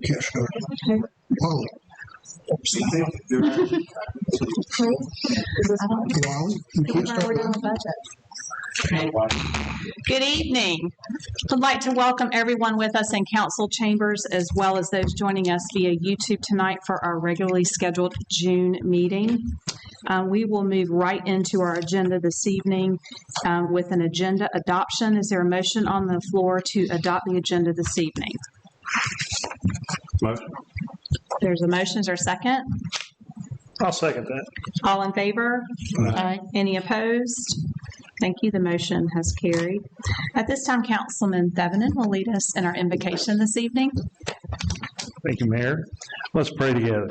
Commissioner Polly. Wally, you please start. Good evening. I'd like to welcome everyone with us in council chambers as well as those joining us via YouTube tonight for our regularly scheduled June meeting. We will move right into our agenda this evening with an agenda adoption. Is there a motion on the floor to adopt the agenda this evening? Motion. There's a motion. Is there a second? I'll second that. All in favor? Aye. Any opposed? Thank you. The motion has carried. At this time, Councilman Thevenin will lead us in our invocation this evening. Thank you, Mayor. Let's pray together.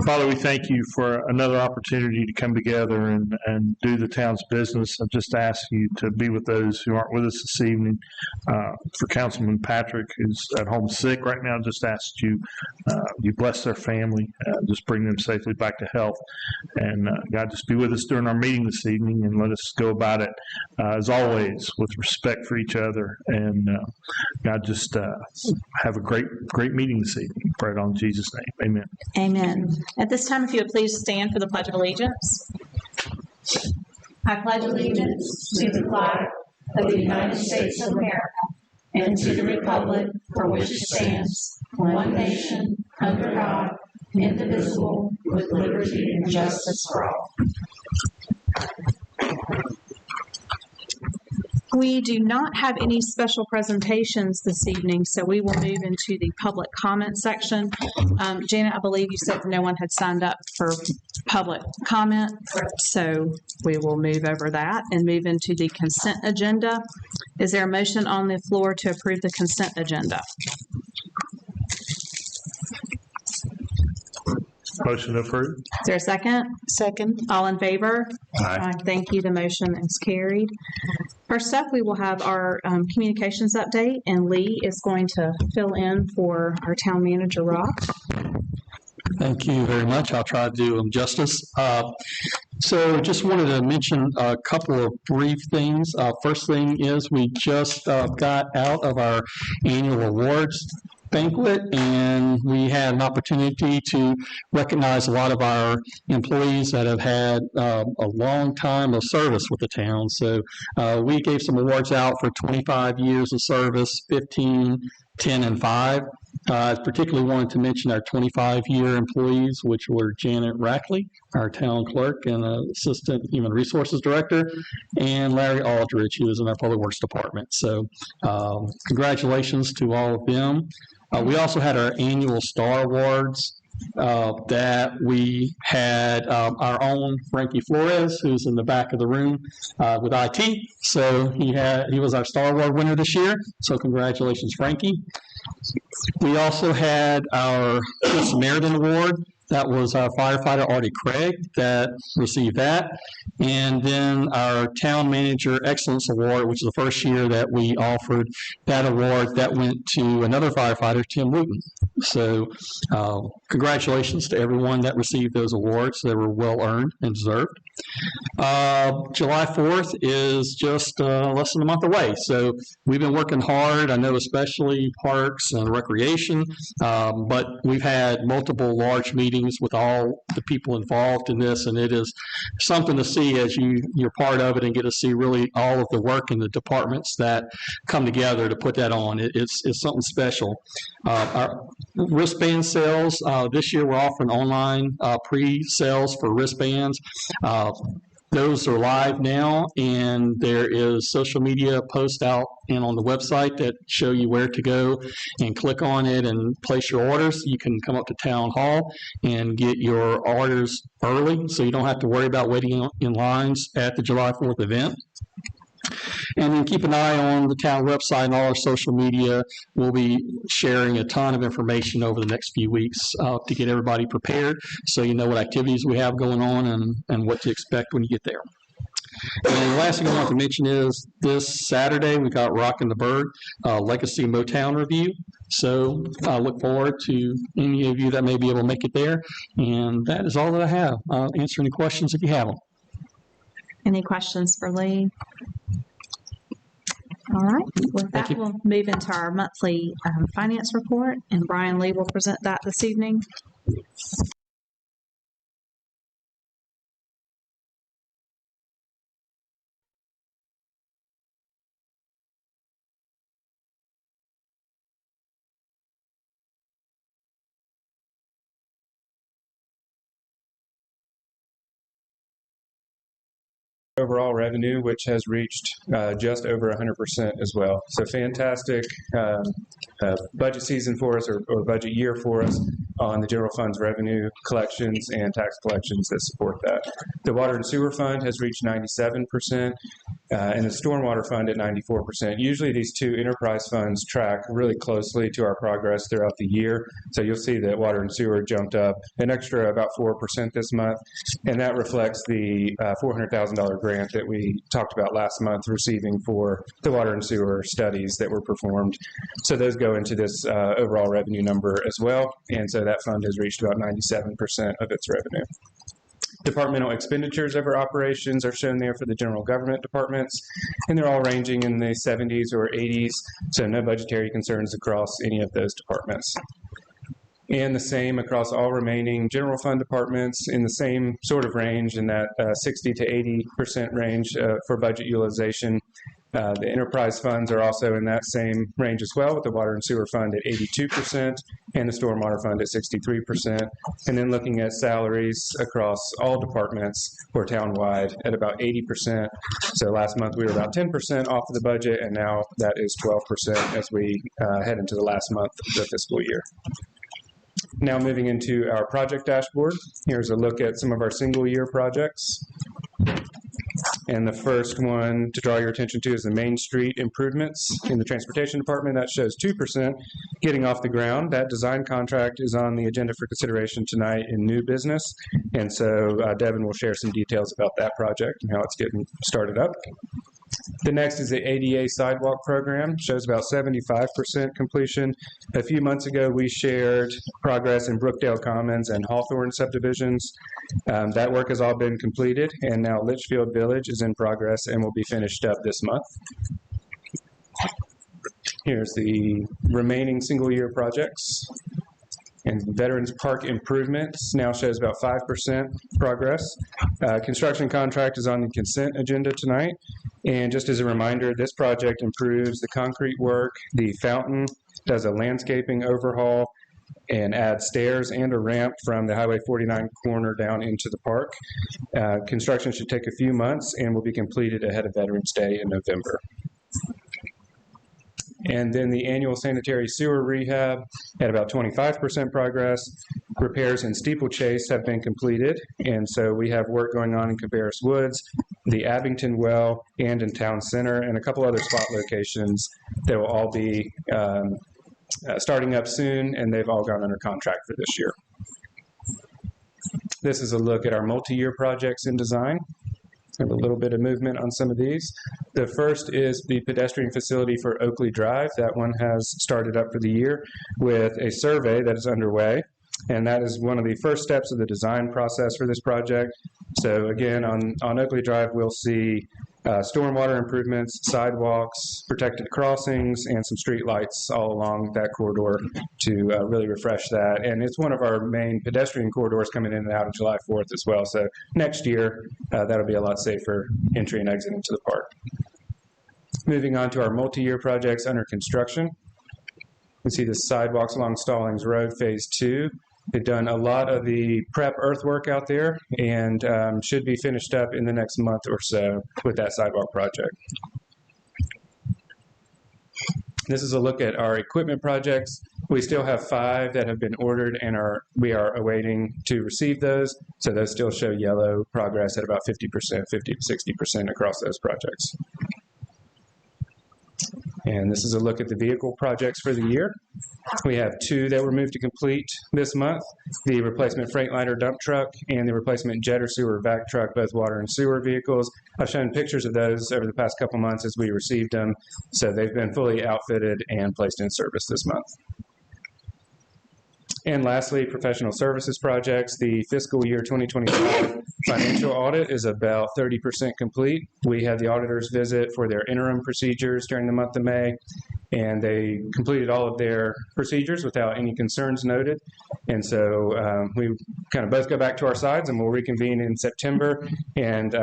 Father, we thank you for another opportunity to come together and do the town's business. I just ask you to be with those who aren't with us this evening. For Councilman Patrick, who's at home sick right now, just ask you bless their family, just bring them safely back to health. And God, just be with us during our meeting this evening and let us go about it, as always, with respect for each other. And God, just have a great meeting this evening. Pray it on Jesus' name. Amen. Amen. At this time, if you would please stand for the Pledge of Allegiance. I pledge allegiance to the flag of the United States of America and to the republic for which it stands, one nation, under God, indivisible, with liberty and justice for all. We do not have any special presentations this evening, so we will move into the public comment section. Janet, I believe you said no one had signed up for public comment, so we will move over that and move into the consent agenda. Is there a motion on the floor to approve the consent agenda? Motion approved. Is there a second? Second. All in favor? Aye. Thank you. The motion is carried. First up, we will have our communications update, and Lee is going to fill in for our town manager, Rob. Thank you very much. I'll try to do them justice. So just wanted to mention a couple of brief things. First thing is we just got out of our annual awards banquet, and we had an opportunity to recognize a lot of our employees that have had a long time of service with the town. So we gave some awards out for 25 years of service, 15, 10, and 5. I particularly wanted to mention our 25-year employees, which were Janet Rackley, our town clerk and assistant human resources director, and Larry Aldridge, who is in our public works department. So congratulations to all of them. We also had our annual Star Awards that we had our own Frankie Flores, who's in the back of the room with IT. So he was our Star Award winner this year. So congratulations, Frankie. We also had our Good Samaritan Award. That was our firefighter Artie Craig that received that. And then our Town Manager Excellence Award, which is the first year that we offered that award, that went to another firefighter, Tim Wooten. So congratulations to everyone that received those awards. They were well earned and deserved. July 4th is just less than a month away. So we've been working hard. I know especially Parks and Recreation, but we've had multiple large meetings with all the people involved in this, and it is something to see as you're part of it and get to see really all of the work in the departments that come together to put that on. It's something special. Our wristband sales, this year we're offering online pre-sales for wristbands. Those are live now, and there is social media posts out and on the website that show you where to go and click on it and place your orders. You can come up to Town Hall and get your orders early, so you don't have to worry about waiting in lines at the July 4th event. And then keep an eye on the town website and all our social media. We'll be sharing a ton of information over the next few weeks to get everybody prepared, so you know what activities we have going on and what to expect when you get there. And the last thing I want to mention is this Saturday we got Rockin' the Bird Legacy Motown Review. So I look forward to any of you that may be able to make it there. And that is all that I have. I'll answer any questions if you have them. Any questions for Lee? All right, with Thank that, you. we'll move into our monthly finance report, and Brian Lee will present that this evening. Overall revenue, which has reached just over 100% as well. So fantastic budget season for us, or budget year for us on the general fund's revenue collections and tax collections that support that. The water and sewer fund has reached 97%, and the stormwater fund at 94%. Usually these two enterprise funds track really closely to our progress throughout the year. So you'll see that water and sewer jumped up an extra about 4% this month, and that reflects the $400,000 grant that we talked about last month receiving for the water and sewer studies that were performed. So those go into this overall revenue number as well, and so that fund has reached about 97% of its revenue. Departmental expenditures of our operations are shown there for the general government departments, and they're all ranging in the 70s or 80s, so no budgetary concerns across any of those departments. And the same across all remaining general fund departments, in the same sort of range, in that 60 to 80% range for budget utilization. The enterprise funds are also in that same range as well, with the water and sewer fund at 82% and the stormwater fund at 63%. And then looking at salaries across all departments for townwide at about 80%. So last month we were about 10% off of the budget, and now that is 12% as we head into the last month of the fiscal year. Now moving into our project dashboard, here's a look at some of our single year projects. And the first one to draw your attention to is the Main Street improvements in the Transportation Department. That shows 2% getting off the ground. That design contract is on the agenda for consideration tonight in new business. And so Devin will share some details about that project and how it's getting started up. The next is the ADA sidewalk program, shows about 75% completion. A few months ago, we shared progress in Brookdale Commons and Hawthorne subdivisions. That work has all been completed, and now Litchfield Village is in progress and will be finished up this month. Here's the remaining single-year projects. And Veterans Park improvements now shows about 5% progress. Construction contract is on the consent agenda tonight. And just as a reminder, this project improves the concrete work, the fountain, does a landscaping overhaul, and adds stairs and a ramp from the Highway 49 corner down into the park. Construction should take a few months and will be completed ahead of Veterans Day in November. And then the annual sanitary sewer rehab at about 25% progress. Repairs in Steeplechase have been completed, and so we have work going on in Cabarrus Woods, the Abington Well, and in Town Center, and a couple other spot locations that will all be starting up soon, and they've all gone under contract for this year. This is a look at our multi-year projects in design. Have a little bit of movement on some of these. The first is the pedestrian facility for Oakley Drive. That one has started up for the year with a survey that is underway, and that is one of the first steps of the design process for this project. So again, on Oakley Drive, we'll see stormwater improvements, sidewalks, protected crossings, and some street lights all along that corridor to really refresh that. And it's one of our main pedestrian corridors coming in and out of July 4th as well. So next year, that'll be a lot safer entry and exit into the park. Moving on to our multi-year projects under construction. You can see the sidewalks along Stallings Road, Phase 2. They've done a lot of the prep earthwork out there and should be finished up in the next month or so with that sidewalk project. This is a look at our equipment projects. We still have 5 that have been ordered and we are awaiting to receive those. So those still show yellow progress at about 50%, 50 to 60% across those projects. And this is a look at the vehicle projects for the year. We have 2 that were moved to complete this month, the replacement Freightliner dump truck and the replacement Jetter sewer vac truck, both water and sewer vehicles. I've shown pictures of those over the past couple months as we received them. So they've been fully outfitted and placed in service this month. And lastly, professional services projects. The fiscal year 2025 financial audit is about 30% complete. We had the auditors visit for their interim procedures during the month of May, and they completed all of their procedures without any concerns noted. And so we kind of both go back to our sides, and we'll reconvene in September and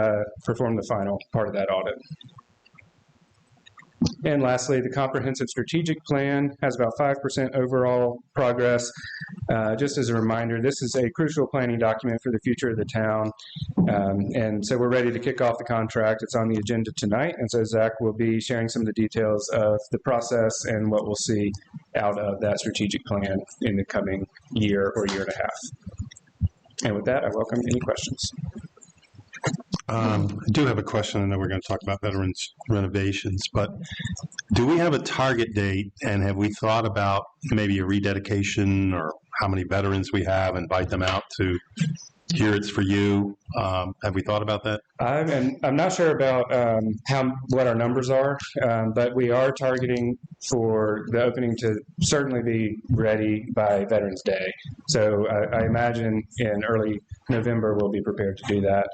perform the final part of that audit. And lastly, the comprehensive strategic plan has about 5% overall progress. Just as a reminder, this is a crucial planning document for the future of the town. And so we're ready to kick off the contract. It's on the agenda tonight. And so Zach will be sharing some of the details of the process and what we'll see out of that strategic plan in the coming year or year and a half. And with that, I welcome any questions. I do have a question. I know we're going to talk about veterans renovations, but do we have a target date, and have we thought about maybe a rededication or how many veterans we have, invite them out to Here It's For You? Have we thought about that? I'm not sure about what our numbers are, but we are targeting for the opening to certainly be ready by Veterans Day. So I imagine in early November we'll be prepared to do that.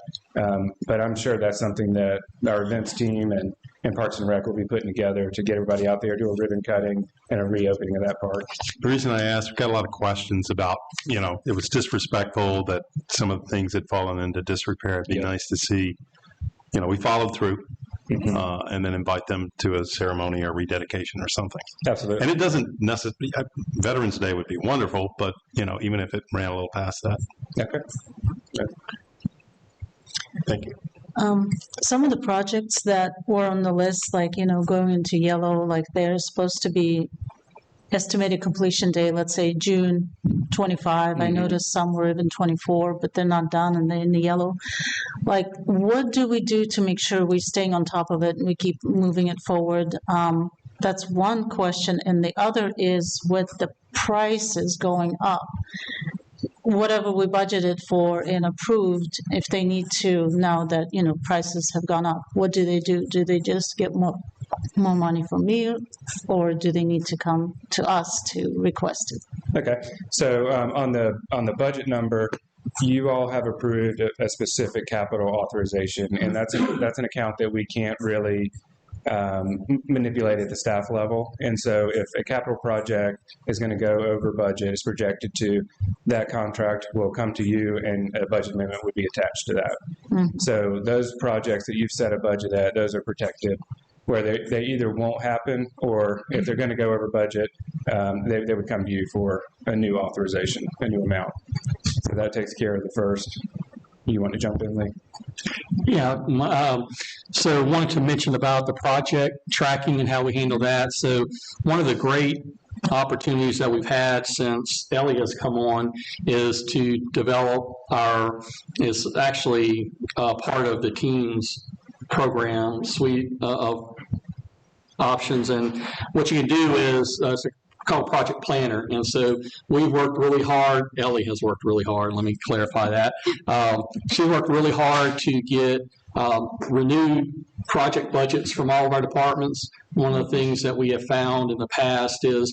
But I'm sure that's something that our events team and Parks and Rec will be putting together to get everybody out there, do a ribbon cutting and a reopening of that park. The reason I asked, we've got a lot of questions about, it was disrespectful that some of the things had fallen into disrepair. It'd be nice to see, we followed through and then invite them to a ceremony or rededication or something. Absolutely. And it doesn't necessarily, Veterans Day would be wonderful, but, even if it ran a little past that. Okay. Thank you. Some of the projects that were on the list, like, going into yellow, like they're supposed to be estimated completion date, let's say June 25. I noticed some were even 24, but they're not done and they're in the yellow. Like, what do we do to make sure we're staying on top of it and we keep moving it forward? That's one question. And the other is with the prices going up, whatever we budgeted for and approved, if they need to, now that, prices have gone up, what do they do? Do they just get more money from me, or do they need to come to us to request it? Okay. So on the budget number, you all have approved a specific capital authorization, and that's an account that we can't really manipulate at the staff level. And so if a capital project is going to go over budget, is projected to, that contract will come to you and a budget amendment would be attached to that. Mm-hmm. So those projects that you've set a budget at, those are protected, where they either won't happen, or if they're going to go over budget, they would come to you for a new authorization, a new amount. So that takes care of the first. You want to jump in, Lee? Yeah, so wanted to mention about the project tracking and how we handle that. So one of the great opportunities that we've had since Ellie has come on is to develop is actually part of the team's program suite of options. And what you can do is called Project Planner. And so we've worked really hard. Ellie has worked really hard. Let me clarify that. She worked really hard to get renewed project budgets from all of our departments. One of the things that we have found in the past is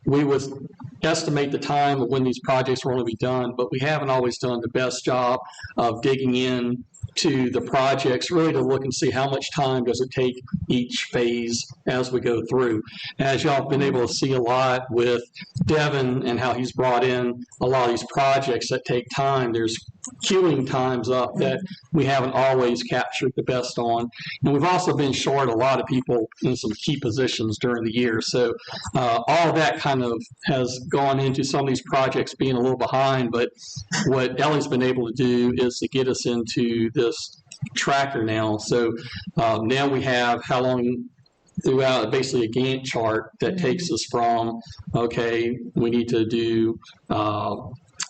we would estimate the time of when these projects were going to be done, but we haven't always done the best job of digging in to the projects, really to look and see how much time does it take each phase as we go through. As y'all have been able to see a lot with Devin and how he's brought in a lot of these projects that take time, there's queuing times up that we haven't always captured the best on. And we've also been short a lot of people in some key positions during the year. So all of that kind of has gone into some of these projects being a little behind. But what Ellie's been able to do is to get us into this tracker now. So now we have how long throughout, basically a Gantt chart that takes us from, okay, we need to do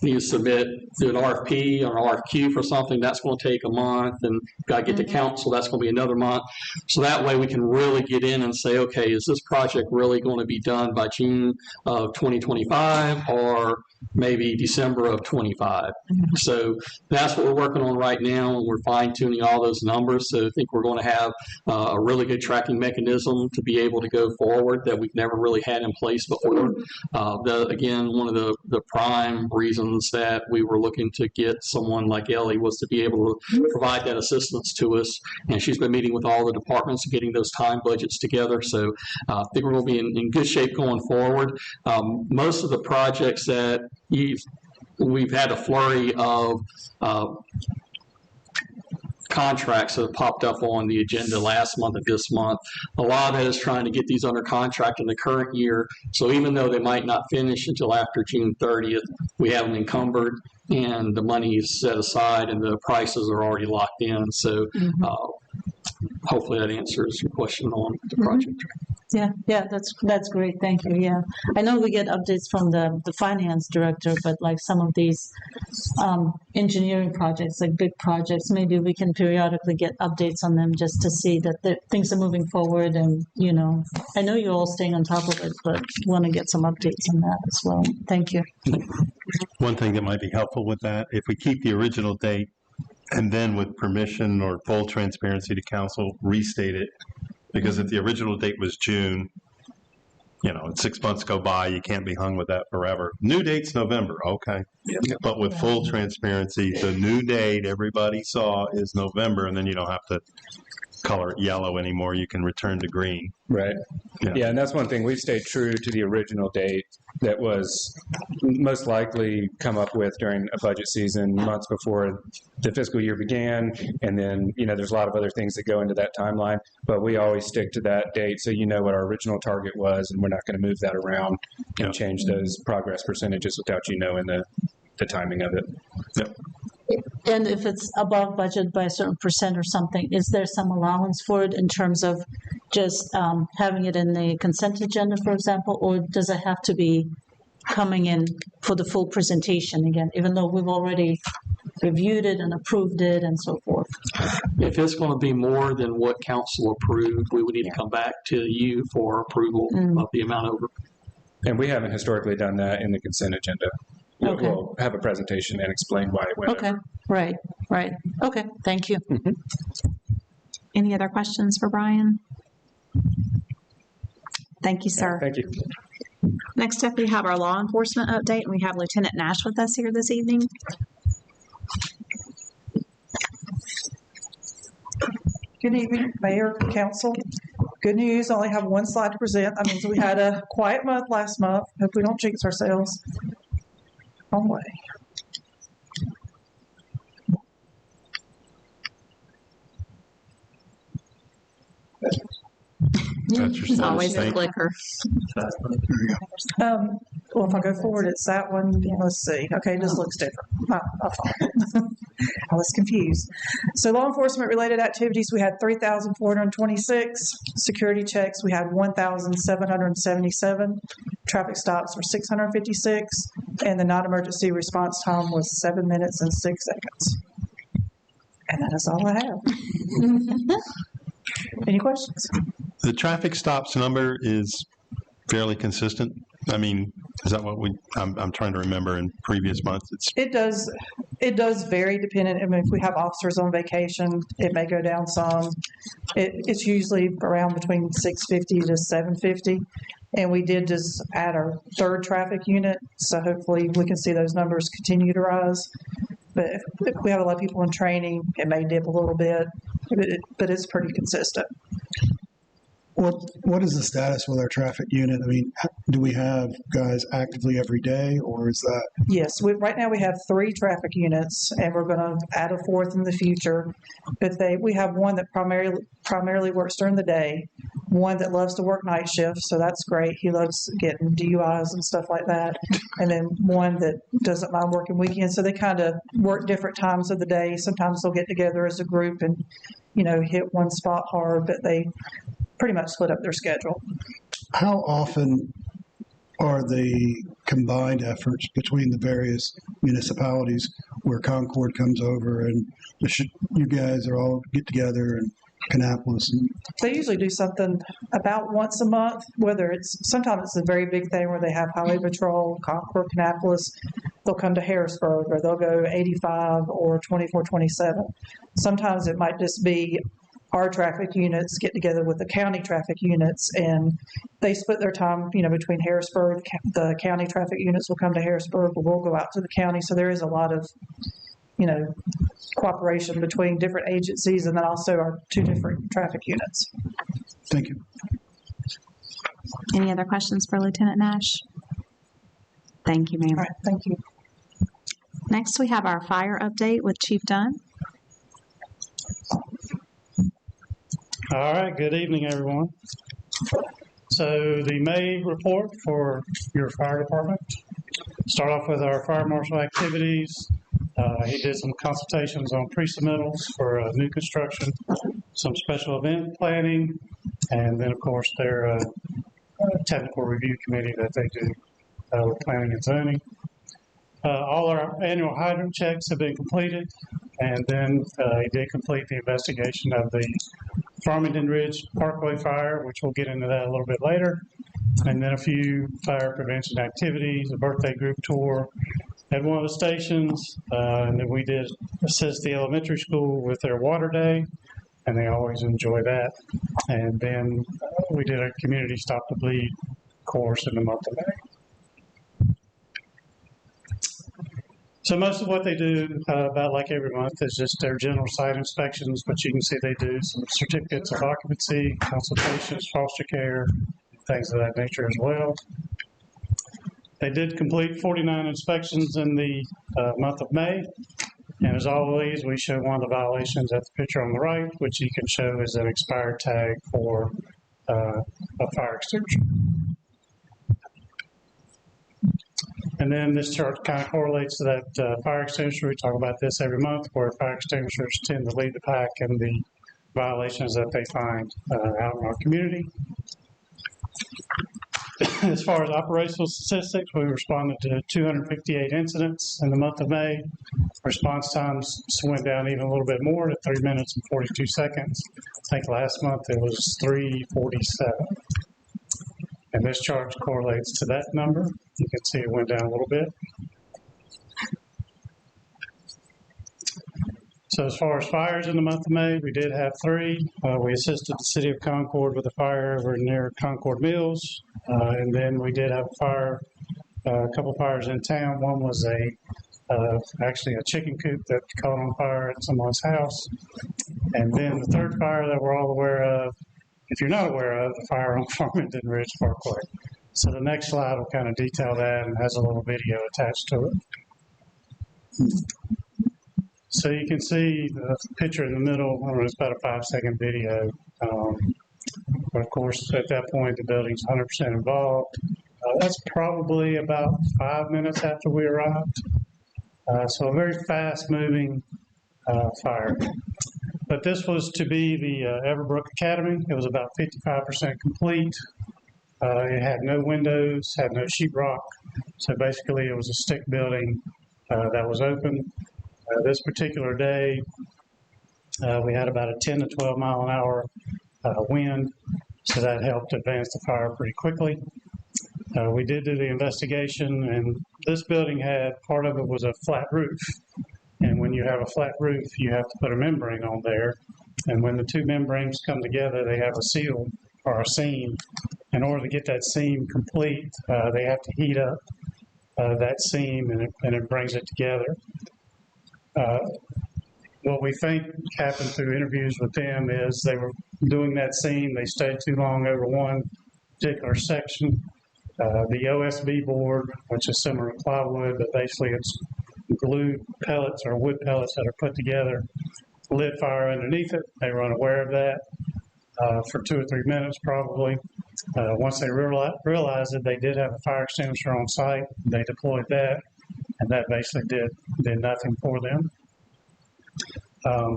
need to do an RFP or an RFQ for something, that's going to take a month, and got to get to council, that's going to be another month. So that way we can really get in and say, okay, is this project really going to be done by June of 2025 or maybe December of 25? So that's what we're working on right now, and we're fine tuning all those numbers. So I think we're going to have a really good tracking mechanism to be able to go forward that we've never really had in place before. Again, one of the prime reasons that we were looking to get someone like Ellie was to be able to provide that assistance to us. And she's been meeting with all the departments and getting those time budgets together. So I think we're going to be in good shape going forward. Most of the projects that we've had a flurry of contracts that have popped up on the agenda last month and this month. A lot of it is trying to get these under contract in the current year. So even though they might not finish until after June 30th, we have them encumbered and the money is set aside and the prices are already locked in. So hopefully that answers your question on the project. Yeah, that's great. Thank you. Yeah, I know we get updates from the finance director, but like some of these engineering projects, like big projects, maybe we can periodically get updates on them just to see that things are moving forward. And I know you're all staying on top of it, but want to get some updates on that as well. Thank you. One thing that might be helpful with that, if we keep the original date and then with permission or full transparency to council, restate it. Because if the original date was June, 6 months go by, you can't be hung with that forever. New date's November, okay. But with full transparency, the new date everybody saw is November, and then you don't have to color it yellow anymore. You can return to green. Right. Yeah, and that's one thing. We've stayed true to the original date that was most likely come up with during a budget season months before the fiscal year began. And then, there's a lot of other things that go into that timeline, but we always stick to that date. So what our original target was, and we're not going to move that around and change those progress percentages without knowing the timing of it. Yep. And if it's above budget by a certain percent or something, is there some allowance for it in terms of just having it in the consent agenda, for example, or does it have to be coming in for the full presentation again, even though we've already reviewed it and approved it and so forth? If it's going to be more than what council approved, we would need to come back to you for approval of the amount over. And we haven't historically done that in the consent agenda. Okay. We'll have a presentation and explain why it went Okay, over. right. Okay, thank you. Any other questions for Brian? Thank you, sir. Thank you. Next up, we have our law enforcement update, and we have Lieutenant Nash with us here this evening. Good evening, Mayor, Council. Good news, I only have one slide to present. That means we had a quiet month last month. Hope we don't jinx ourselves. Wrong way. That's your It's always status. a clicker. Well, if I go forward, it's that one. Let's see. Okay, it just looks different. I was confused. So law enforcement related activities, we had 3,426. Security checks, we had 1,777. Traffic stops were 656. And the non-emergency response time was 7 minutes and 6 seconds. And that is all I have. Any questions? The traffic stops number is fairly consistent. I mean, is that what I'm trying to remember in previous months? It does vary depending. I mean, if we have officers on vacation, it may go down some. It's usually around between 650 to 750. And we did just add our third traffic unit. So hopefully we can see those numbers continue to rise. But if we have a lot of people in training, it may dip a little bit, but it's pretty consistent. What is the status with our traffic unit? I mean, do we have guys actively every day, or is that? Yes, right now we have 3 traffic units, and we're going to add a 4th in the future. But we have one that primarily works during the day, one that loves to work night shifts, so that's great. He loves getting DUIs and stuff like that. And then one that doesn't mind working weekends. So they kind of work different times of the day. Sometimes they'll get together as a group and, hit one spot hard, but they pretty much split up their schedule. How often are the combined efforts between the various municipalities where Concord comes over and you guys are all get together and Kannapolis and They usually do something about once a month, whether sometimes it's a very big thing where they have Highway Patrol, Concord, Kannapolis, they'll come to Harrisburg, or they'll go 85 or 2427. Sometimes it might just be our traffic units get together with the county traffic units, and they split their time, between Harrisburg. The county traffic units will come to Harrisburg, but we'll go out to the county. So there is a lot of, cooperation between different agencies, and then also our two different traffic units. thank you. Any other questions for Lieutenant Nash? Thank you, All ma'am. right, thank you. Next, we have our fire update with Chief Dunn. All right, good evening, everyone. So the May report for your fire department. Start off with our fire marshal activities. He did some consultations on pre-submittals for new construction, some special event planning, and then, of course, their technical review committee that they do with planning and zoning. All our annual hydrant checks have been completed, and then he did complete the investigation of the Farmington Ridge Parkway fire, which we'll get into that a little bit later, and then a few fire prevention activities, a birthday group tour at one of the stations, and then we did assist the elementary school with their water day, and they always enjoy that. And then we did a community Stop the Bleed course in the month of May. So most of what they do, about like every month, is just their general site inspections, but you can see they do some certificates of occupancy, consultations, foster care, things of that nature as well. They did complete 49 inspections in the month of May. And as always, we show one of the violations at the picture on the right, which you can show as an expired tag for a fire extinguisher. And then this chart kind of correlates to that fire extinguisher. We talk about this every month, where fire extinguishers tend to lead the pack in the violations that they find out in our community. As far as operational statistics, we responded to 258 incidents in the month of May. Response times went down even a little bit more to 3 minutes and 42 seconds. I think last month it was 3:47. And this chart correlates to that number. You can see it went down a little bit. So as far as fires in the month of May, we did have 3. We assisted the city of Concord with a fire over near Concord Mills. And then we did have a fire, a couple fires in town. One was actually a chicken coop that caught on fire at someone's house. And then the third fire that we're all aware of, if you're not aware of, the fire on Farmington Ridge Parkway. So the next slide will kind of detail that and has a little video attached to it. So you can see the picture in the middle. It's about a 5-second video. But of course, at that point, the building's 100% involved. That's probably about 5 minutes after we arrived. So a very fast-moving fire. But this was to be the Everbrook Academy. It was about 55% complete. It had no windows, had no sheetrock. So basically, it was a stick building that was open. This particular day, we had about a 10 to 12 mile an hour wind, so that helped advance the fire pretty quickly. We did do the investigation, and this building had, part of it was a flat roof. And when you have a flat roof, you have to put a membrane on there. And when the two membranes come together, they have a seal or a seam. In order to get that seam complete, they have to heat up that seam, and it brings it together. What we think happened through interviews with them is they were doing that seam. They stayed too long over one particular section. The OSB board, which is similar to plywood, but basically it's glued pellets or wood pellets that are put together, lit fire underneath it. They were unaware of that for 2 or 3 minutes probably. Once they realized that they did have a fire extinguisher on site, they deployed that, and that basically did nothing for them.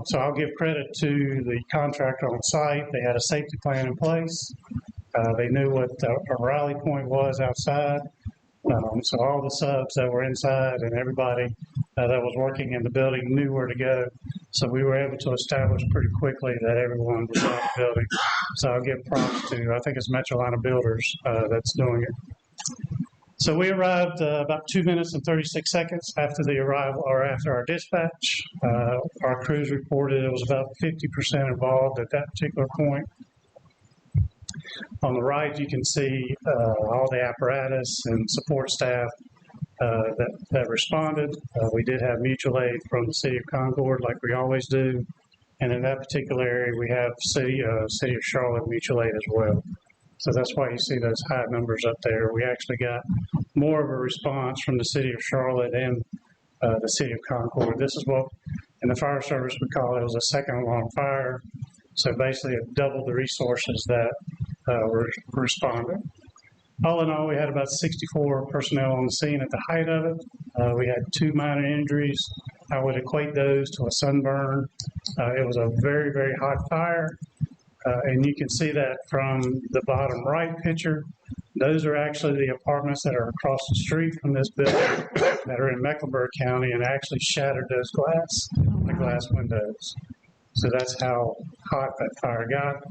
So I'll give credit to the contractor on site. They had a safety plan in place. They knew what a rally point was outside. So all the subs that were inside and everybody that was working in the building knew where to go. So we were able to establish pretty quickly that everyone was in the building. So I'll give props to, I think it's Metrolina Builders that's doing it. So we arrived about 2 minutes and 36 seconds after the arrival or after our dispatch. Our crews reported it was about 50% involved at that particular point. On the right, you can see all the apparatus and support staff that responded. We did have mutual aid from the City of Concord, like we always do. And in that particular area, we have City of Charlotte mutual aid as well. So that's why you see those high numbers up there. We actually got more of a response from the City of Charlotte and the City of Concord. This is what in the fire service we call it was a second alarm fire. So basically it doubled the resources that were responding. All in all, we had about 64 personnel on the scene at the height of it. We had 2 minor injuries. I would equate those to a sunburn. It was a very, very hot fire. And you can see that from the bottom right picture. Those are actually the apartments that are across the street from this building that are in Mecklenburg County and actually shattered those the glass windows. So that's how hot that fire got.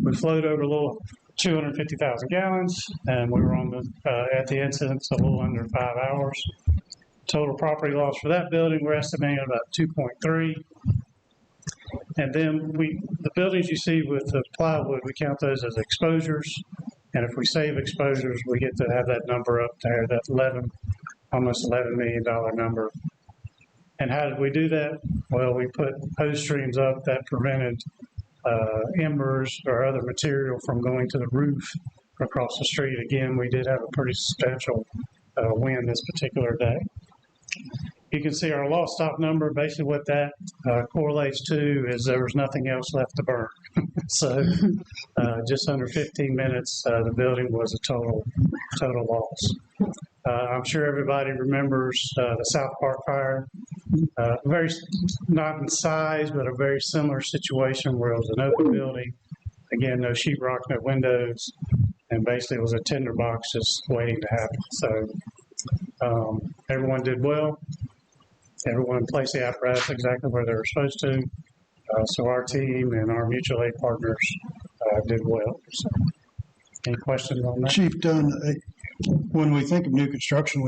We flowed over a little 250,000 gallons and we were on at the incident a little under 5 hours. Total property loss for that building, we're estimating about 2.3. And then the buildings you see with the plywood, we count those as exposures. And if we save exposures, we get to have that number up there, that almost $11 million number. And how did we do that? Well, we put hose streams up that prevented embers or other material from going to the roof across the street. Again, we did have a pretty substantial wind this particular day. You can see our lost stop number. Basically what that correlates to is there was nothing else left to burn. So just under 15 minutes, the building was a total loss. I'm sure everybody remembers the South Park fire. Very, not in size, but a very similar situation where it was an open building. Again, no sheetrock, no windows, and basically it was a tinderbox just waiting to happen. So everyone did well. Everyone placed the apparatus exactly where they were supposed to. So our team and our mutual aid partners did well. So, any questions on that? Chief Dunn, when we think of new construction,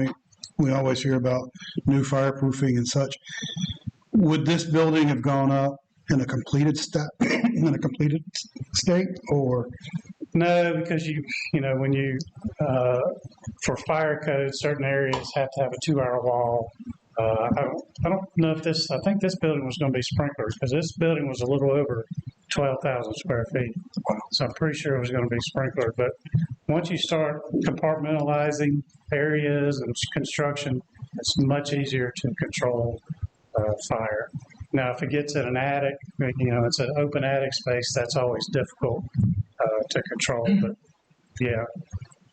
we always hear about new fireproofing and such. Would this building have gone up in a completed state, or? No, because you know when you for fire code, certain areas have to have a 2-hour wall. I don't know if I think this building was going to be sprinklers because this building was a little over 12,000 square feet. So I'm pretty sure it was going to be sprinkler. But once you start compartmentalizing areas and construction, it's much easier to control fire. Now, if it gets in an attic, it's an open attic space, that's always difficult to control. But yeah,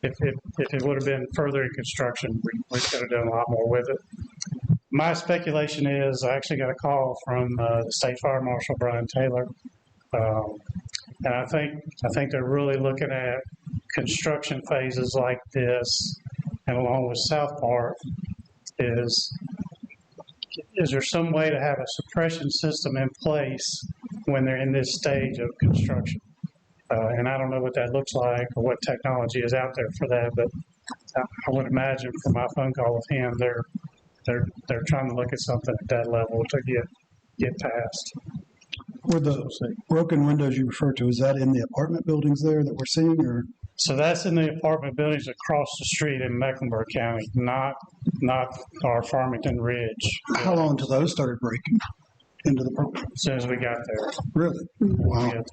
if it would have been further in construction, we could have done a lot more with it. My speculation is I actually got a call from the State Fire Marshal, Brian Taylor. And I think they're really looking at construction phases like this, and along with South Park, is there some way to have a suppression system in place when they're in this stage of construction? And I don't know what that looks like or what technology is out there for that, but I would imagine from my phone call with him, they're trying to look at something at that level to get past. Were the broken windows you refer to, is that in the apartment buildings there that we're seeing, or? So that's in the apartment buildings across the street in Mecklenburg County, not our Farmington Ridge. How long until those started breaking into the property? As soon as we got there. Really? Wow.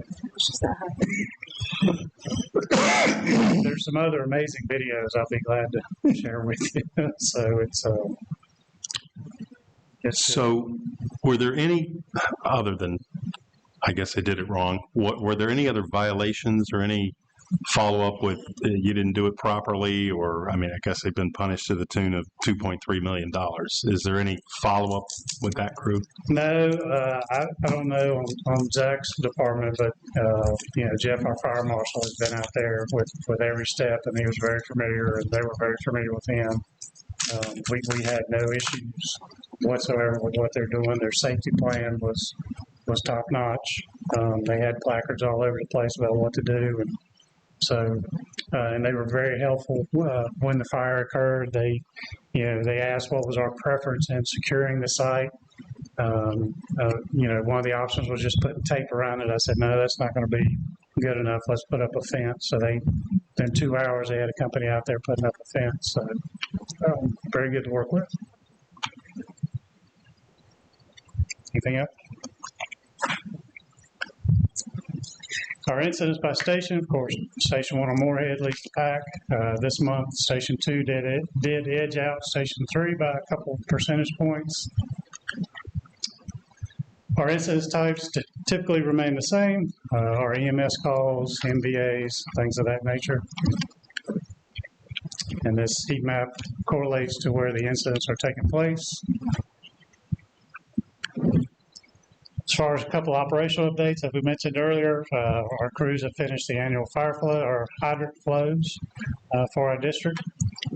There's some other amazing videos I'll be glad to share with you. So So were there any, other than, I guess I did it wrong, were there any other violations or any follow up with, you didn't do it properly, or, I mean, I guess they've been punished to the tune of $2.3 million. Is there any follow-up with that crew? No, I don't know on Zach's department, but, Jeff, our fire marshal, has been out there with every step, and he was very familiar, and they were very familiar with him. We had no issues whatsoever with what they're doing. Their safety plan was top notch. They had placards all over the place about what to do, and so and they were very helpful when the fire occurred. They asked what was our preference in securing the site. One of the options was just putting tape around it. I said, no, that's not going to be good enough. Let's put up a fence. So in 2 hours, they had a company out there putting up a fence. So very good to work with. Anything else? Our incidents by station, of course, Station 1 on Moorhead leads the pack. This month, Station 2 did edge out Station 3 by a couple percentage points. Our incidents types typically remain the same. Our EMS calls, MVAs, things of that nature. And this heat map correlates to where the incidents are taking place. As far as a couple operational updates, as we mentioned earlier, our crews have finished the annual fire flow or hydrant flows for our district.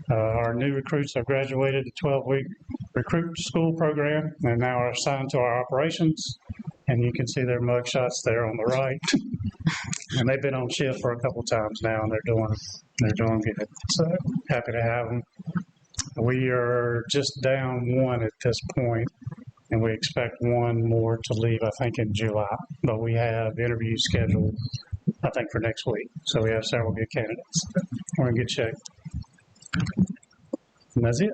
Our new recruits have graduated the 12-week recruit school program and now are assigned to our operations. And you can see their mug shots there on the right. And they've been on shift for a couple times now, and they're doing good. So happy to have them. We are just down one at this point, and we expect one more to leave, I think, in July. But we have interviews scheduled, I think, for next week. So we have several good candidates. We're in good shape. And that's it.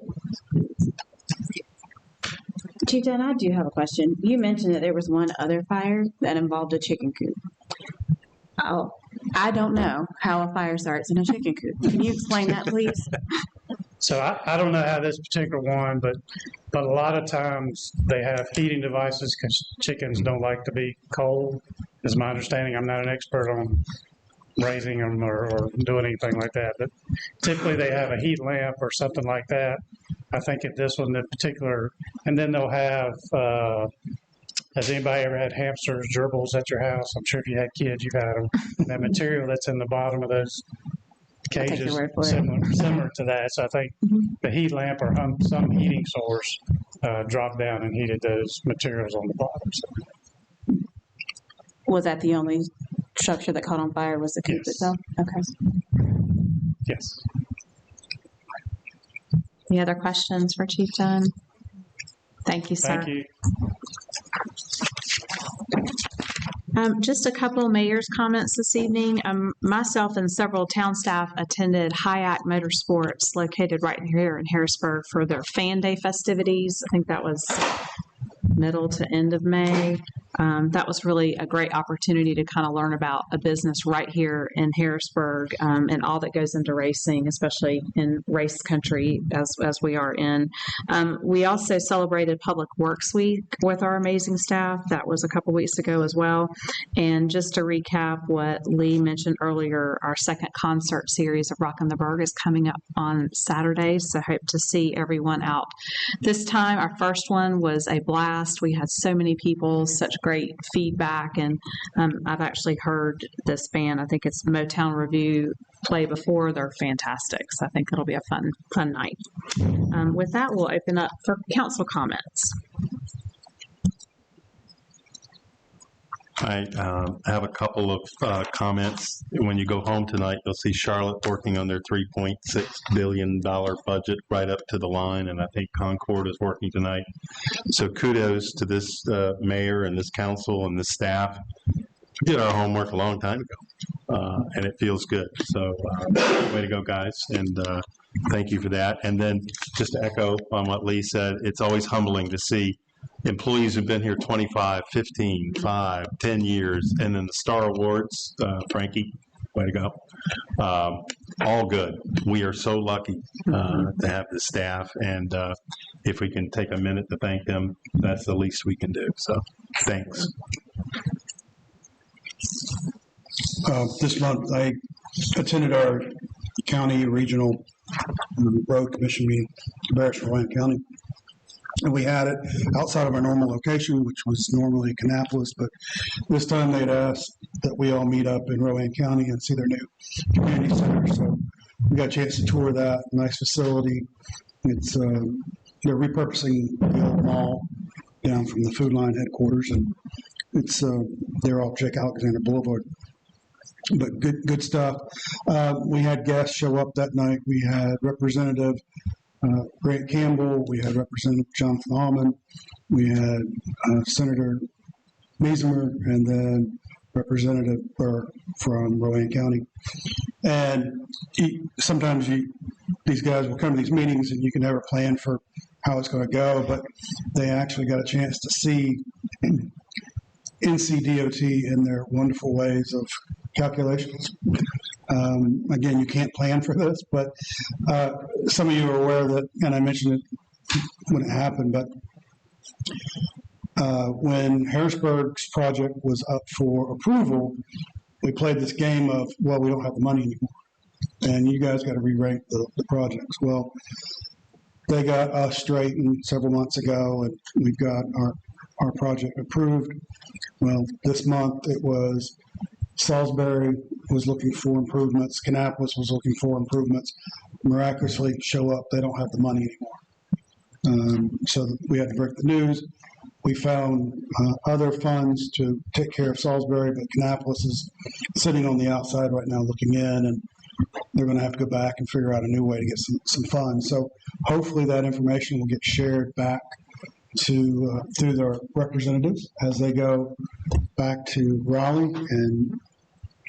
Chief Dunn, I do have a question. You mentioned that there was one other fire that involved a chicken coop. Oh, I don't know how a fire starts in a chicken coop. Can you explain that, please? So I don't know how this particular one, but a lot of times they have heating devices because chickens don't like to be cold, is my understanding. I'm not an expert on raising them or doing anything like that, but typically they have a heat lamp or something like that. I think at this one in particular, and then they'll have, has anybody ever had hamsters, gerbils at your house? I'm sure if you had kids, you've had them. That material that's in the bottom of those cages, similar to that. So I think the heat lamp or some heating source dropped down and heated those materials on the bottom. So. Was that the only structure that caught on fire? Was the coop itself? Okay. Yes. Any other questions for Chief Dunn? Thank you, sir. Thank you. Just a couple mayor's comments this evening. Myself and several town staff attended Hyatt Motorsports located right here in Harrisburg for their Fan Day festivities. I think that was middle to end of May. That was really a great opportunity to kind of learn about a business right here in Harrisburg and all that goes into racing, especially in race country as we are in. We also celebrated Public Works Week with our amazing staff. That was a couple weeks ago as well. And just to recap what Lee mentioned earlier, our second concert series of Rockin' the Berg is coming up on Saturday, so hope to see everyone out. This time, our first one was a blast. We had so many people, such great feedback, and I've actually heard this band, I think it's Motown Review, play before. They're fantastic, so I think it'll be a fun night. With that, we'll open up for council comments. I have a couple of comments. When you go home tonight, you'll see Charlotte working on their $3.6 billion budget right up to the line, and I think Concord is working tonight. So kudos to this mayor and this council and this staff. We did our homework a long time ago, and it feels good. So way to go, guys, and thank you for that. And then just to echo on what Lee said, it's always humbling to see employees who've been here 25, 15, 5, 10 years, and then the Star Awards, Frankie, way to go. All good. We are so lucky to have the staff, and if we can take a minute to thank them, that's the least we can do. So thanks. This month, I attended our county regional road commission meeting, Cabarrus, Rowan County. And we had it outside of our normal location, which was normally Kannapolis, but this time they'd asked that we all meet up in Rowan County and see their new community center. So we got a chance to tour that nice facility. It's they're repurposing the old mall down from the Food Line headquarters, and it's they're off Jake Alexander Boulevard. But good stuff. We had guests show up that night. We had Representative Grant Campbell. We had Representative Jonathan Almond. We had Senator Miesemer, and then Representative Burr from Rowan County. And sometimes these guys will come to these meetings and you can never plan for how it's going to go, but they actually got a chance to see NCDOT in their wonderful ways of calculations. Again, you can't plan for this, but some of you are aware that, and I mentioned it when it happened, but when Harrisburg's project was up for approval, we played this game of, well, we don't have the money anymore, and you guys got to re-rank the projects. Well, they got us straightened several months ago, and we've got our project approved. Well, this month it was Salisbury was looking for improvements, Kannapolis was looking for improvements. Miraculously show up, they don't have the money anymore. So we had to break the news. We found other funds to take care of Salisbury, but Kannapolis is sitting on the outside right now looking in, and they're going to have to go back and figure out a new way to get some funds. So hopefully that information will get shared back to through their representatives as they go back to Raleigh, and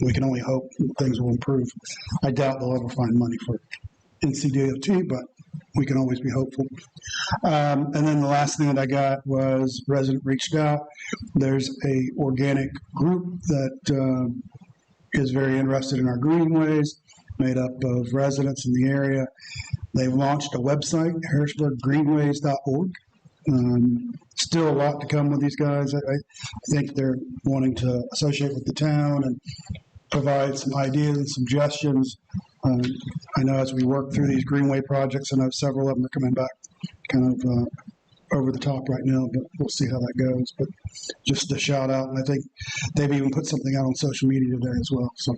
we can only hope things will improve. I doubt they'll ever find money for NCDOT, but we can always be hopeful. And then the last thing that I got was resident reached out. There's a organic group that is very interested in our greenways, made up of residents in the area. They've launched a website, harrisburggreenways.org. Still a lot to come with these guys. I think they're wanting to associate with the town and provide some ideas and suggestions. I know as we work through these greenway projects, I know several of them are coming back kind of over the top right now, but we'll see how that goes. But just a shout out, and I think they've even put something out on social media today as well. So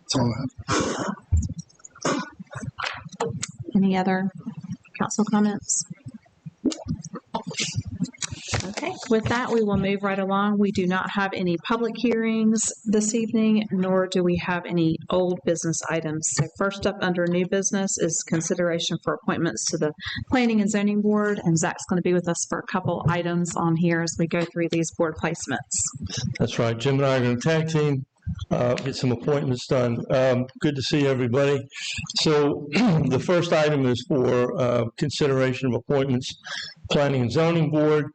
that's all I have. Any other council comments? Okay, with that, we will move right along. We do not have any public hearings this evening, nor do we have any old business items. So first up under new business is consideration for appointments to the Planning and Zoning Board, and Zach's going to be with us for a couple items on here as we go through these board placements. That's right. Jim and I are going to tag team, get some appointments done. Good to see everybody. So the first item is for consideration of appointments. Planning and Zoning Board.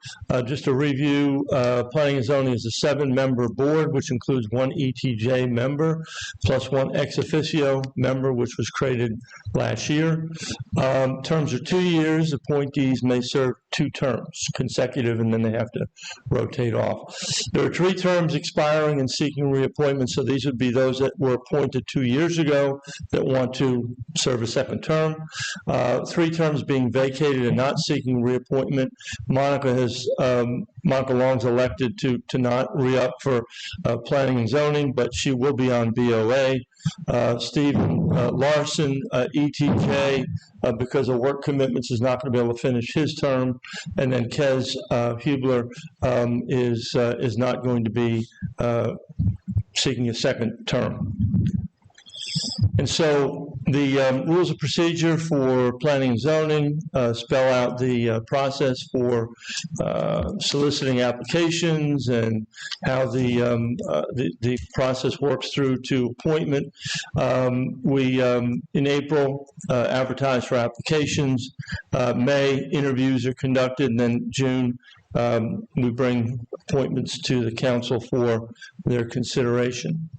Just to review, Planning and Zoning is a 7-member board, which includes 1 ETJ member, plus 1 ex officio member, which was created last year. Terms are 2 years. Appointees may serve 2 terms consecutive, and then they have to rotate off. There are 3 terms expiring and seeking reappointment, so these would be those that were appointed 2 years ago that want to serve a second term. 3 terms being vacated and not seeking reappointment. Monica Long's elected to not re-up for Planning and Zoning, but she will be on BOA. Stephen Larson, ETJ, because of work commitments, is not going to be able to finish his term. And then Kez Hubler is not going to be seeking a second term. And so the rules of procedure for Planning and Zoning spell out the process for soliciting applications and how the process works through to appointment. We, in April, advertise for applications. May, interviews are conducted, and then June, we bring appointments to the council for their consideration.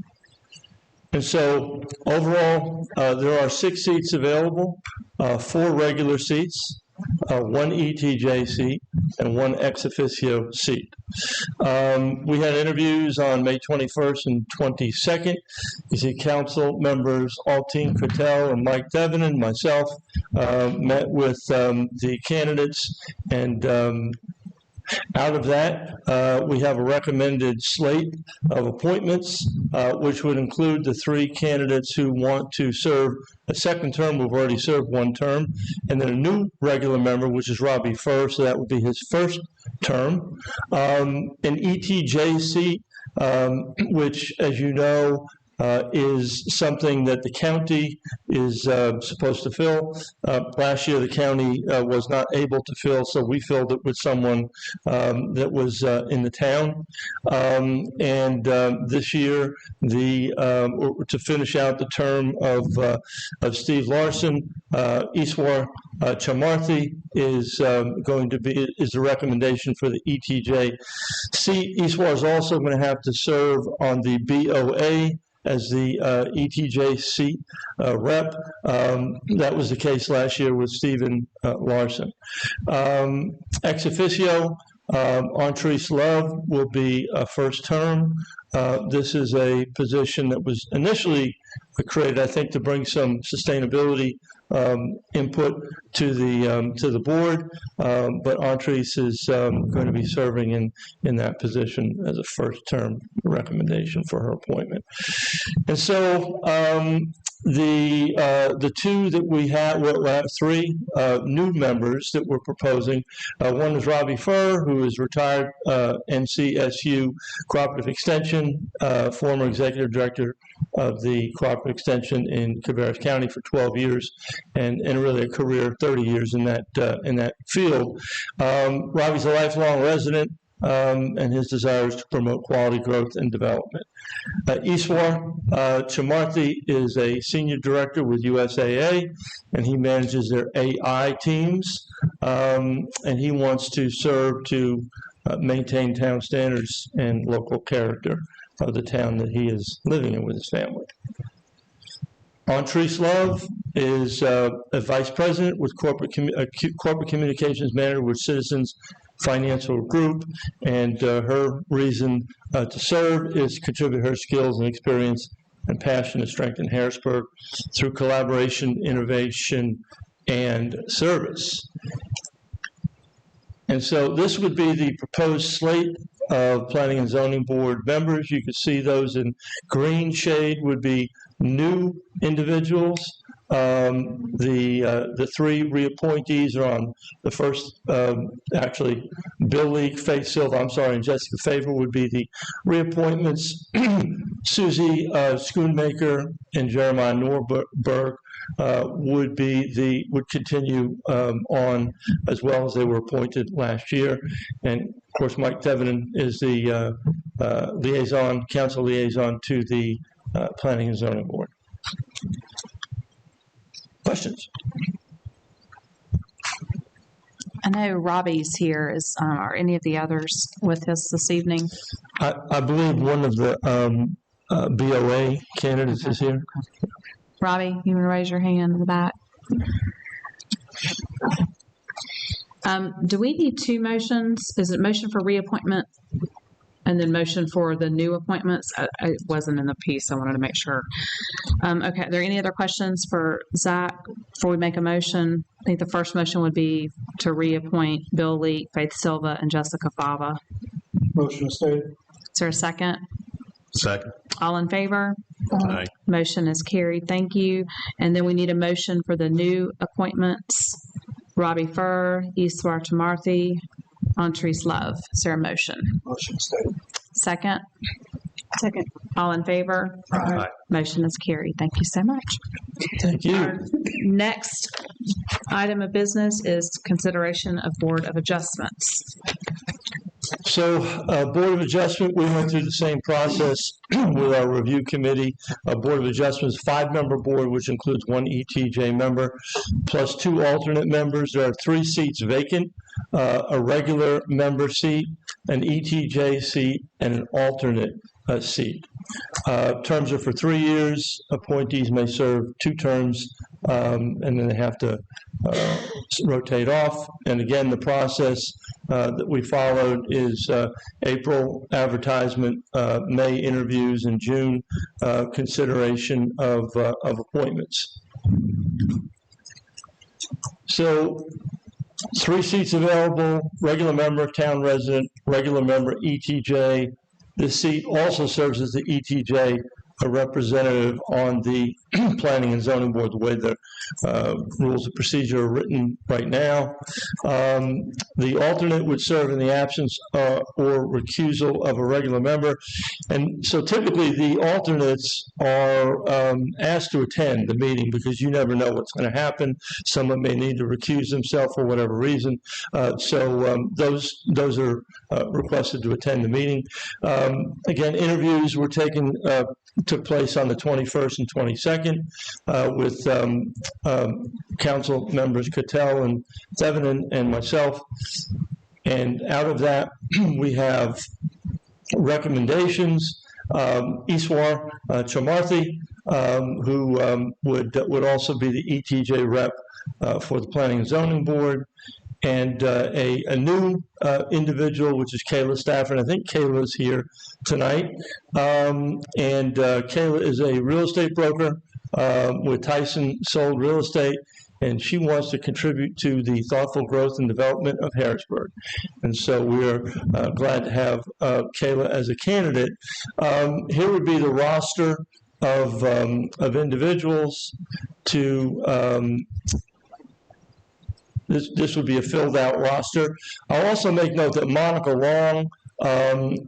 And so overall, there are 6 seats available, 4 regular seats, one ETJ seat, and one ex officio seat. We had interviews on May 21st and 22nd. You see council members Altine Cattell and Mike Devon and myself met with the candidates, and out of that, we have a recommended slate of appointments, which would include the three candidates who want to serve a second term, who've already served one term, and then a new regular member, which is Robbie Furr, so that would be his first term. An ETJ seat, which, as you know, is something that the county is supposed to fill. Last year, the county was not able to fill, so we filled it with someone that was in the town. And this year, to finish out the term of Steve Larson, Iswar Chamarthi is the recommendation for the ETJ seat. Iswar is also going to have to serve on the BOA as the ETJ seat rep. That was the case last year with Stephen Larson. Ex officio, Antrese Love will be a first term. This is a position that was initially created, I think, to bring some sustainability input to the board, but Antrese is going to be serving in that position as a first term recommendation for her appointment. And so the two that we have, we have three new members that we're proposing. One is Robbie Furr, who is retired NCSU Cooperative Extension, former executive director of the Cooperative Extension in Cabarrus County for 12 years, and really a career of 30 years in that field. Robbie's a lifelong resident, and his desire is to promote quality growth and development. Iswar Chamarthi is a senior director with USAA, and he manages their AI teams, and he wants to serve to maintain town standards and local character of the town that he is living in with his family. Antrese Love is a vice president with corporate communications manager with Citizens Financial Group, and her reason to serve is to contribute her skills and experience and passion to strengthen Harrisburg through collaboration, innovation, and service. And so this would be the proposed slate of Planning and Zoning Board members. You can see those in green shade would be new individuals. The three reappointees are on the first, actually, Bill Leak, Faith Silva, and Jessica Favor would be the reappointments. Susie Schoonmaker and Jeremiah Norberg would continue on as well as they were appointed last year. And of course, Mike Devon is the council liaison to the Planning and Zoning Board. Questions? I know Robbie's here. Are any of the others with us this evening? I believe one of the BOA candidates is here. Robbie, you want to raise your hand in the back? Do we need two motions? Is it motion for reappointment and then motion for the new appointments? It wasn't in the piece. I wanted to make sure. Okay. Are there any other questions for Zach before we make a motion? I think the first motion would be to reappoint Bill Leak, Faith Silva, and Jessica Fava. Motion stated. Is there a second? Second. All in favor? Aye. Motion is carried. Thank you. And then we need a motion for the new appointments. Robbie Furr, Iswar Chamarthi, Antrese Love. Is there a motion? Motion stated. Second? Second. All in favor? Aye. Motion is carried. Thank you so much. Thank you. Our next item of business is consideration of Board of Adjustments. So, Board of Adjustment, we went through the same process with our review committee. Board of Adjustments, 5-member board, which includes one ETJ member, plus 2 alternate members. There are 3 seats vacant, a regular member seat, an ETJ seat, and an alternate seat. Terms are for 3 years. Appointees may serve 2 terms, and then they have to rotate off. And again, the process that we followed is April advertisement, May interviews, and June consideration of appointments. So 3 seats available: regular member, town resident, regular member, ETJ. This seat also serves as the ETJ, a representative on the Planning and Zoning Board, the way the rules of procedure are written right now. The alternate would serve in the absence or recusal of a regular member. And so typically the alternates are asked to attend the meeting because you never know what's going to happen. Someone may need to recuse themselves for whatever reason. So those are requested to attend the meeting. Again, interviews were took place on the 21st and 22nd with council members Cattell and Thevenin and myself. And out of that, we have recommendations. Iswar Chamarthi, who would also be the ETJ rep for the Planning and Zoning Board, and a new individual, which is Kayla Stafford. I think Kayla is here tonight. And Kayla is a real estate broker with Tyson Sold Real Estate, and she wants to contribute to the thoughtful growth and development of Harrisburg. And so we're glad to have Kayla as a candidate. Here would be the roster of individuals to this would be a filled out roster. I'll also make note that Monica Long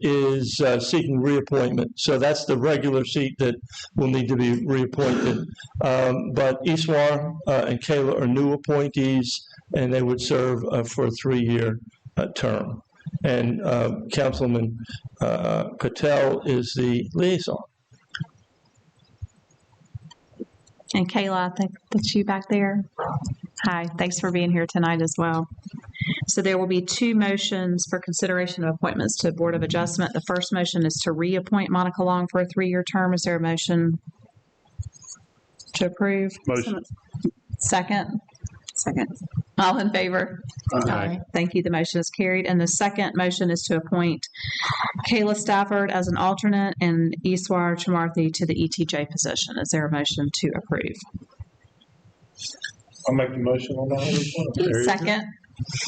is seeking reappointment. So that's the regular seat that will need to be reappointed. But Iswar and Kayla are new appointees, and they would serve for a 3-year term. And Councilman Cattell is the liaison. And Kayla, I think that's you back there. Hi, thanks for being here tonight as well. So there will be 2 motions for consideration of appointments to Board of Adjustment. The first motion is to reappoint Monica Long for a 3-year term. Is there a motion to approve? Motion. Second? Second. All in favor? Aye. Thank you. The motion is carried. And the second motion is to appoint Kayla Stafford as an alternate and Iswar Chamarthi to the ETJ position. Is there a motion to approve? I'll make the motion on that. Second?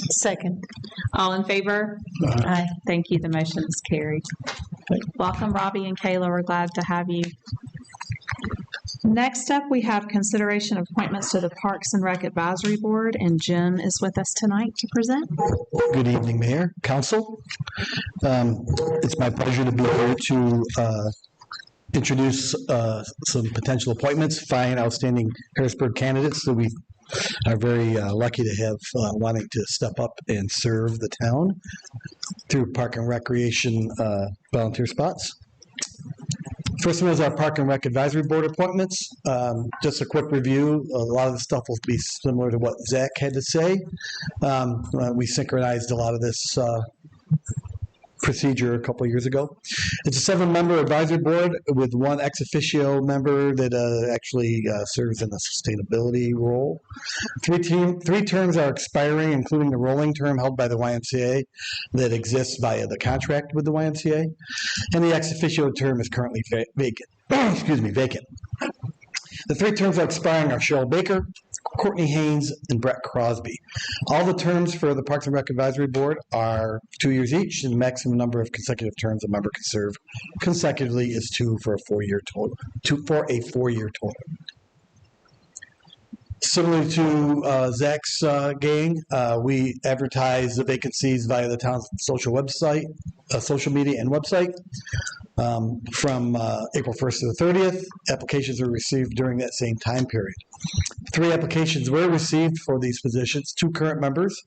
Second. All in favor? Aye. Thank you. The motion is carried. Welcome, Robbie and Kayla. We're glad to have you. Next up, we have consideration of appointments to the Parks and Rec Advisory Board, and Jim is with us tonight to present. Good evening, Mayor, Council. It's my pleasure to be here to introduce some potential appointments, fine, outstanding Harrisburg candidates that we are very lucky to have wanting to step up and serve the town through Park and Recreation volunteer spots. First one is our Park and Rec Advisory Board appointments. Just a quick review. A lot of the stuff will be similar to what Zach had to say. We synchronized a lot of this procedure a couple of years ago. It's a 7-member advisory board with 1 ex officio member that actually serves in a sustainability role. 3 terms are expiring, including the rolling term held by the YMCA that exists via the contract with the YMCA. And the ex officio term is currently vacant. Vacant. The 3 terms that are expiring are Cheryl Baker, Courtney Haynes, and Brett Crosby. All the terms for the Parks and Rec Advisory Board are 2 years each, and the maximum number of consecutive terms a member can serve consecutively is 2 for a 4-year total. 2 for a 4-year total. Similar to Zach's gang, we advertise the vacancies via the town's social media and website. From April 1st to the 30th, applications were received during that same time period. 3 applications were received for these positions, 2 current members,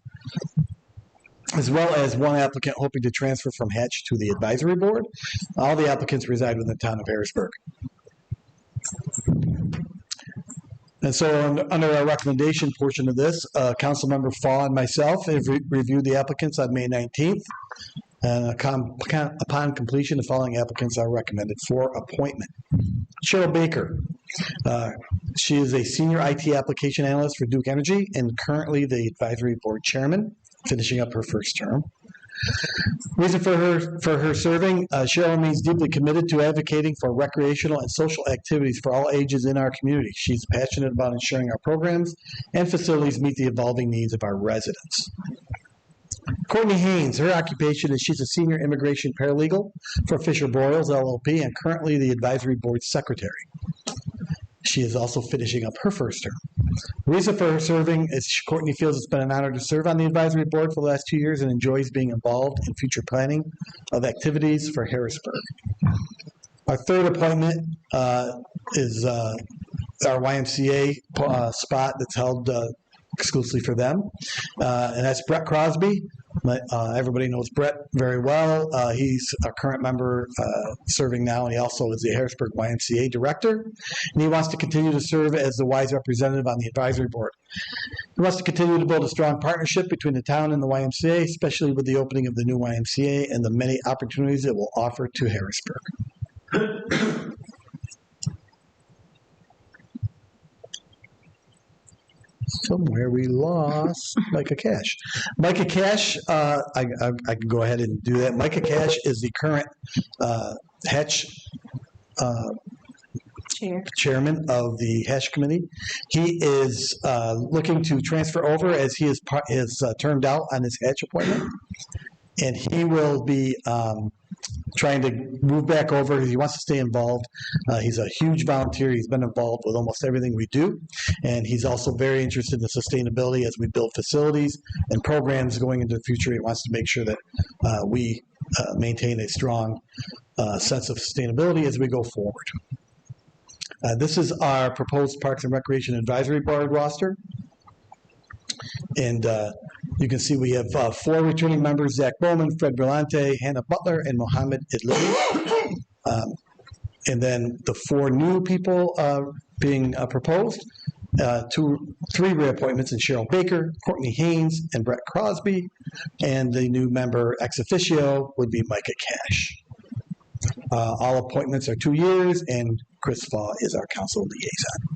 as well as 1 applicant hoping to transfer from Hatch to the advisory board. All the applicants reside within the town of Harrisburg. And so under our recommendation portion of this, Councilmember Fall and myself have reviewed the applicants on May 19th. And upon completion, the following applicants are recommended for appointment. Cheryl Baker. She is a senior IT application analyst for Duke Energy and currently the advisory board chairman, finishing up her first term. Reason for her serving, Cheryl remains deeply committed to advocating for recreational and social activities for all ages in our community. She's passionate about ensuring our programs and facilities meet the evolving needs of our residents. Courtney Haynes, her occupation is she's a senior immigration paralegal for Fisher Boyles LLP and currently the advisory board secretary. She is also finishing up her first term. The reason for her serving is Courtney feels it's been an honor to serve on the advisory board for the last 2 years and enjoys being involved in future planning of activities for Harrisburg. Our third appointment is our YMCA spot that's held exclusively for them, and that's Brett Crosby. Everybody knows Brett very well. He's a current member serving now, and he also is the Harrisburg YMCA director. And he wants to continue to serve as the WISE representative on the advisory board. He wants to continue to build a strong partnership between the town and the YMCA, especially with the opening of the new YMCA and the many opportunities it will offer to Harrisburg. Somewhere we lost Micah Cash. Micah Cash, I can go ahead and do that. Micah Cash is the current Hatch chairman of the Hatch committee. He is looking to transfer over as he is termed out on his Hatch appointment, and he will be trying to move back over because he wants to stay involved. He's a huge volunteer. He's been involved with almost everything we do. And he's also very interested in sustainability as we build facilities and programs going into the future. He wants to make sure that we maintain a strong sense of sustainability as we go forward. This is our proposed Parks and Recreation Advisory Board roster. And you can see we have 4 returning members: Zach Bowman, Fred Berlante, Hannah Butler, and Mohammed Idlib. And then the 4 new people being proposed, 3 reappointments in Cheryl Baker, Courtney Haynes, and Brett Crosby. And the new member ex officio would be Micah Cash. All appointments are 2 years, and Chris Faw is our council liaison.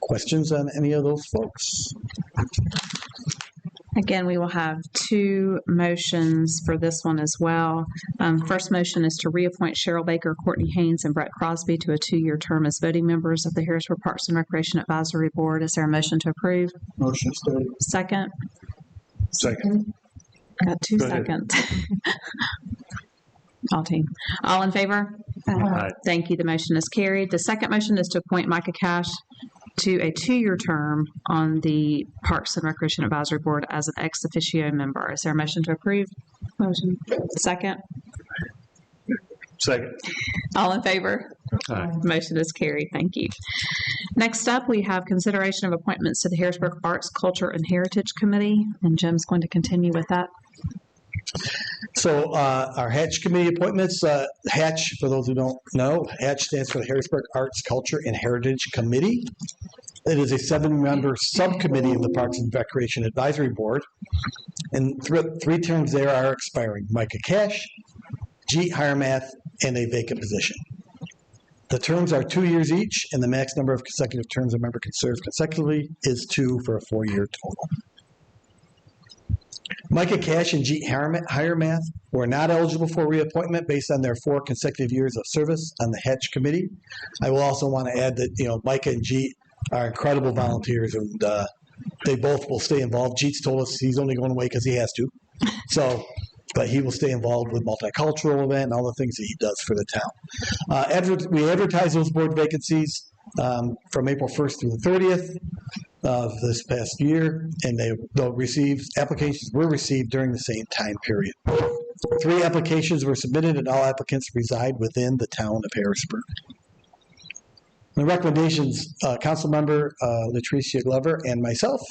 Questions on any of those folks? Again, we will have 2 motions for this one as well. First motion is to reappoint Cheryl Baker, Courtney Haynes, and Brett Crosby to a 2-year term as voting members of the Harrisburg Parks and Recreation Advisory Board. Is there a motion to approve? Motion stated. Second? Second. Got 2 seconds. All team. All in favor? Aye. Thank you. The motion is carried. The second motion is to appoint Micah Cash to a 2-year term on the Parks and Recreation Advisory Board as an ex officio member. Is there a motion to approve? Motion. Second? Second. All in favor? Aye. Motion is carried. Thank you. Next up, we have consideration of appointments to the Harrisburg Arts, Culture, and Heritage Committee, and Jim's going to continue with that. So our Hatch committee appointments, Hatch, for those who don't know, Hatch stands for the Harrisburg Arts, Culture, and Heritage Committee. It is a 7-member subcommittee of the Parks and Recreation Advisory Board. And 3 terms there are expiring: Micah Cash, Jeet Hiremath, and a vacant position. The terms are 2 years each, and the max number of consecutive terms a member can serve consecutively is 2 for a 4-year total. Micah Cash and Jeet Hiremath were not eligible for reappointment based on their 4 consecutive years of service on the Hatch committee. I will also want to add that, Micah and Jeet are incredible volunteers, and they both will stay involved. Jeet's told us he's only going away because he has to. So, but he will stay involved with multicultural event and all the things that he does for the town. We advertise those board vacancies from April 1st through the 30th. Of this past year, and applications were received during the same time period. 3 applications were submitted, and all applicants reside within the town of Harrisburg. The recommendations: Council Member Latricia Glover and myself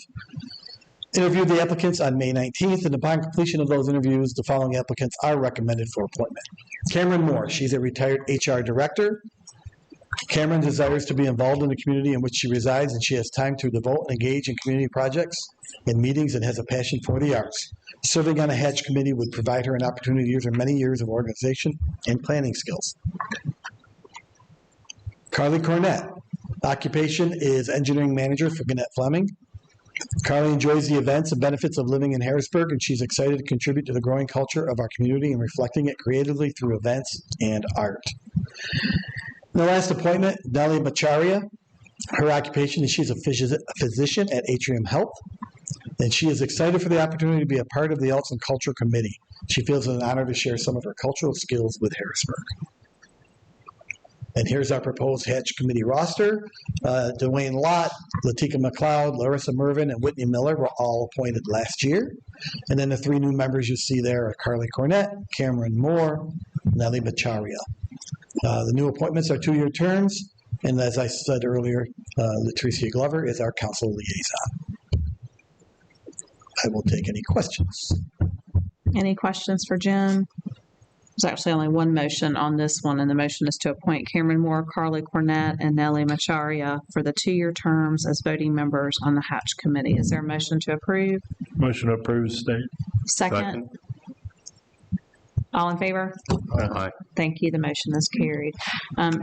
interviewed the applicants on May 19th, and upon completion of those interviews, the following applicants are recommended for appointment: Cameron Moore. She's a retired HR director. Cameron desires to be involved in the community in which she resides, and she has time to devote and engage in community projects and meetings and has a passion for the arts. Serving on a Hatch committee would provide her an opportunity to use her many years of organization and planning skills. Carly Cornett. Occupation is engineering manager for Gannett Fleming. Carly enjoys the events and benefits of living in Harrisburg, and she's excited to contribute to the growing culture of our community and reflecting it creatively through events and art. The last appointment, Nellie Macharia. Her occupation is she's a physician at Atrium Health, and she is excited for the opportunity to be a part of the Arts and Culture Committee. She feels it an honor to share some of her cultural skills with Harrisburg. And here's our proposed Hatch Committee roster. Dwayne Lott, Latika McLeod, Larissa Mervin, and Whitney Miller were all appointed last year. And then the 3 new members you see there are Carly Cornett, Cameron Moore, Nellie Macharia. The new appointments are 2-year terms. And as I said earlier, Latricia Glover is our council liaison. I will take any questions. Any questions for Jim? There's actually only one motion on this one, and the motion is to appoint Cameron Moore, Carly Cornett, and Nellie Macharia for the 2-year terms as voting members on the Hatch Committee. Is there a motion to approve? Motion to approve, state. Second. All in favor? Aye. Thank you. The motion is carried.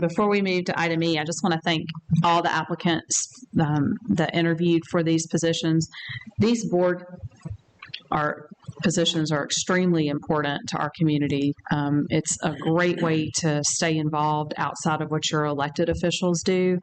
Before we move to item E, I just want to thank all the applicants that interviewed for these positions. These board positions are extremely important to our community. It's a great way to stay involved outside of what your elected officials do.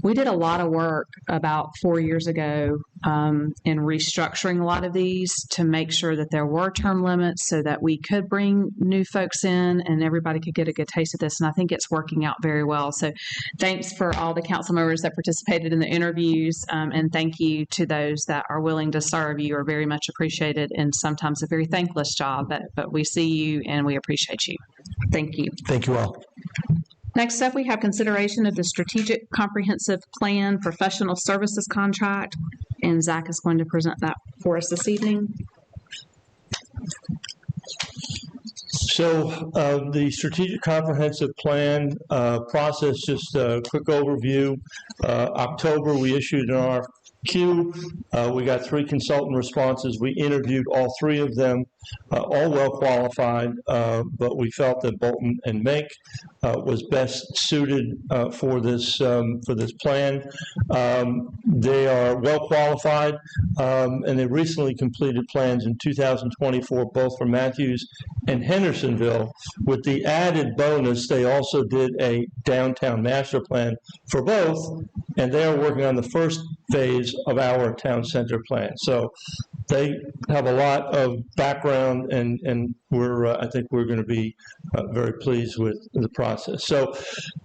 We did a lot of work about 4 years ago in restructuring a lot of these to make sure that there were term limits so that we could bring new folks in and everybody could get a good taste of this. And I think it's working out very well. So thanks for all the council members that participated in the interviews. And thank you to those that are willing to serve. You are very much appreciated and sometimes a very thankless job, but we see you and we appreciate you. Thank you. Thank you all. Next up, we have consideration of the Strategic Comprehensive Plan Professional Services Contract, and Zach is going to present that for us this evening. So the Strategic Comprehensive Plan process, just a quick overview. October, we issued an RFQ. We got 3 consultant responses. We interviewed all 3 of them, all well qualified, but we felt that Bolton and Mink was best suited for this plan. They are well qualified, and they recently completed plans in 2024, both for Matthews and Hendersonville. With the added bonus, they also did a downtown master plan for both, and they are working on the first phase of our town center plan. So they have a lot of background, and I think we're going to be very pleased with the process. So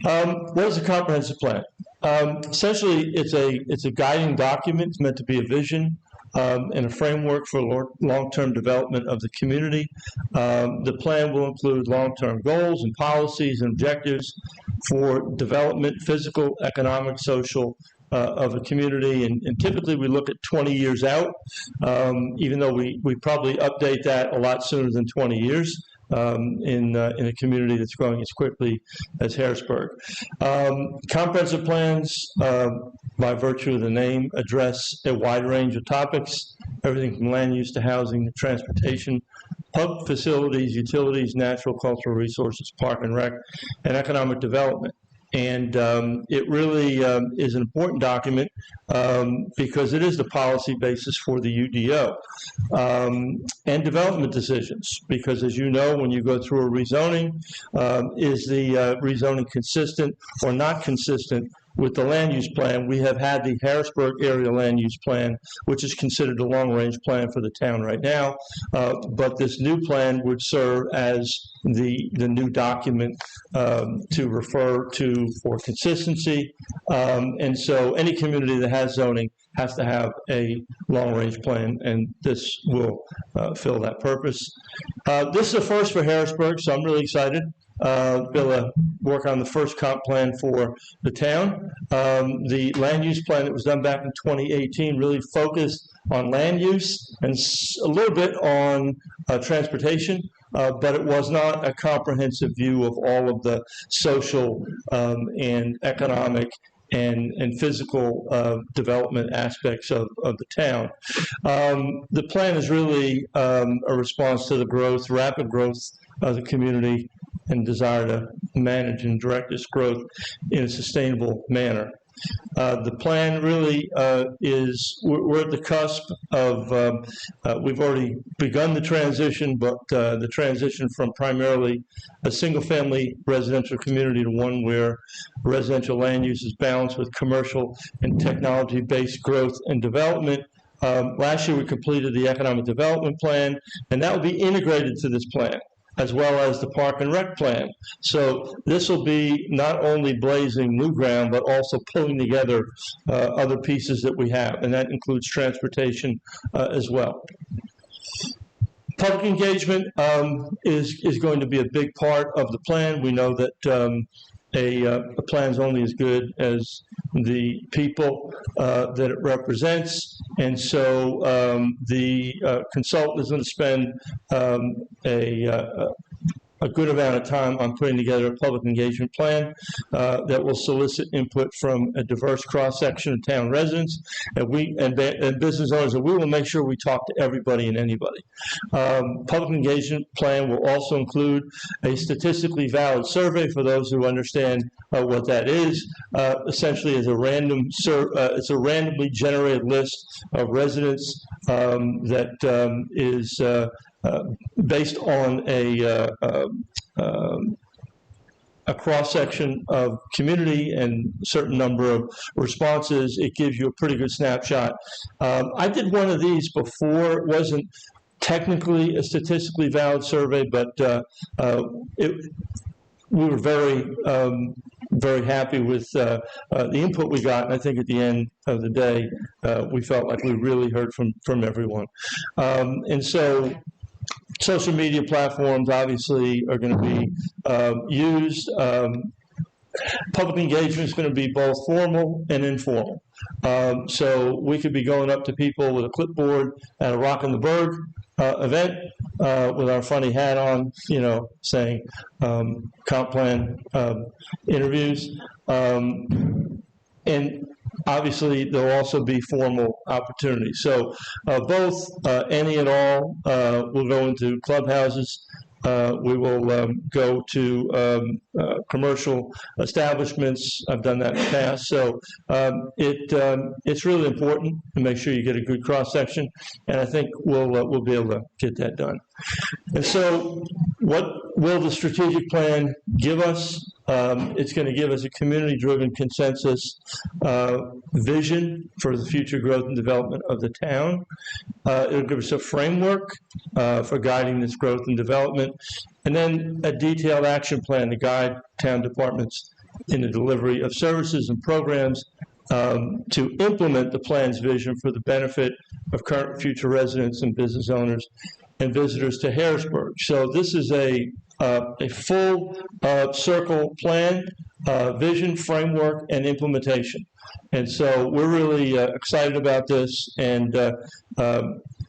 what is a comprehensive plan? Essentially, it's a guiding document. It's meant to be a vision and a framework for long-term development of the community. The plan will include long-term goals and policies and objectives for development, physical, economic, social, of a community, and typically we look at 20 years out, even though we probably update that a lot sooner than 20 years in a community that's growing as quickly as Harrisburg. Comprehensive plans, by virtue of the name, address a wide range of topics, everything from land use to housing to transportation, public facilities, utilities, natural cultural resources, park and rec, and economic development. And it really is an important document because it is the policy basis for the UDO and development decisions. Because as you know, when you go through a rezoning, is the rezoning consistent or not consistent with the land use plan? We have had the Harrisburg area land use plan, which is considered a long-range plan for the town right now. But this new plan would serve as the new document to refer to for consistency. And so any community that has zoning has to have a long-range plan, and this will fill that purpose. This is a first for Harrisburg, so I'm really excited. Be able to work on the first comp plan for the town. The land use plan that was done back in 2018 really focused on land use and a little bit on transportation, but it was not a comprehensive view of all of the social and economic and physical development aspects of the town. The plan is really a response to the growth, rapid growth of the community, and desire to manage and direct this growth in a sustainable manner. The plan really is, we're at the cusp of, we've already begun the transition, but the transition from primarily a single-family residential community to one where residential land use is balanced with commercial and technology-based growth and development. Last year, we completed the economic development plan, and that will be integrated to this plan, as well as the Park and Rec plan. So this will be not only blazing new ground, but also pulling together other pieces that we have, and that includes transportation as well. Public engagement is going to be a big part of the plan. We know that a plan is only as good as the people that it represents, and so the consultant is going to spend a good amount of time on putting together a public engagement plan that will solicit input from a diverse cross-section of town residents and business owners, and we will make sure we talk to everybody and anybody. Public engagement plan will also include a statistically valid survey for those who understand what that is. Essentially, it's a randomly generated list of residents that is based on a cross-section of community and a certain number of responses. It gives you a pretty good snapshot. I did one of these before. It wasn't technically a statistically valid survey, but we were very happy with the input we got, and I think at the end of the day, we felt like we really heard from everyone. And so social media platforms obviously are going to be used. Public engagement is going to be both formal and informal. So we could be going up to people with a clipboard at a Rock in the Berg event with our funny hat on, saying comp plan interviews. And obviously, there will also be formal opportunities. So both any and all will go into clubhouses. We will go to commercial establishments. I've done that in the past. So it's really important to make sure you get a good cross-section, and I think we'll be able to get that done. And so what will the strategic plan give us? It's going to give us a community-driven consensus vision for the future growth and development of the town. It'll give us a framework for guiding this growth and development, and then a detailed action plan to guide town departments in the delivery of services and programs to implement the plan's vision for the benefit of current and future residents and business owners and visitors to Harrisburg. So this is a full circle plan, vision, framework, and implementation. And so we're really excited about this and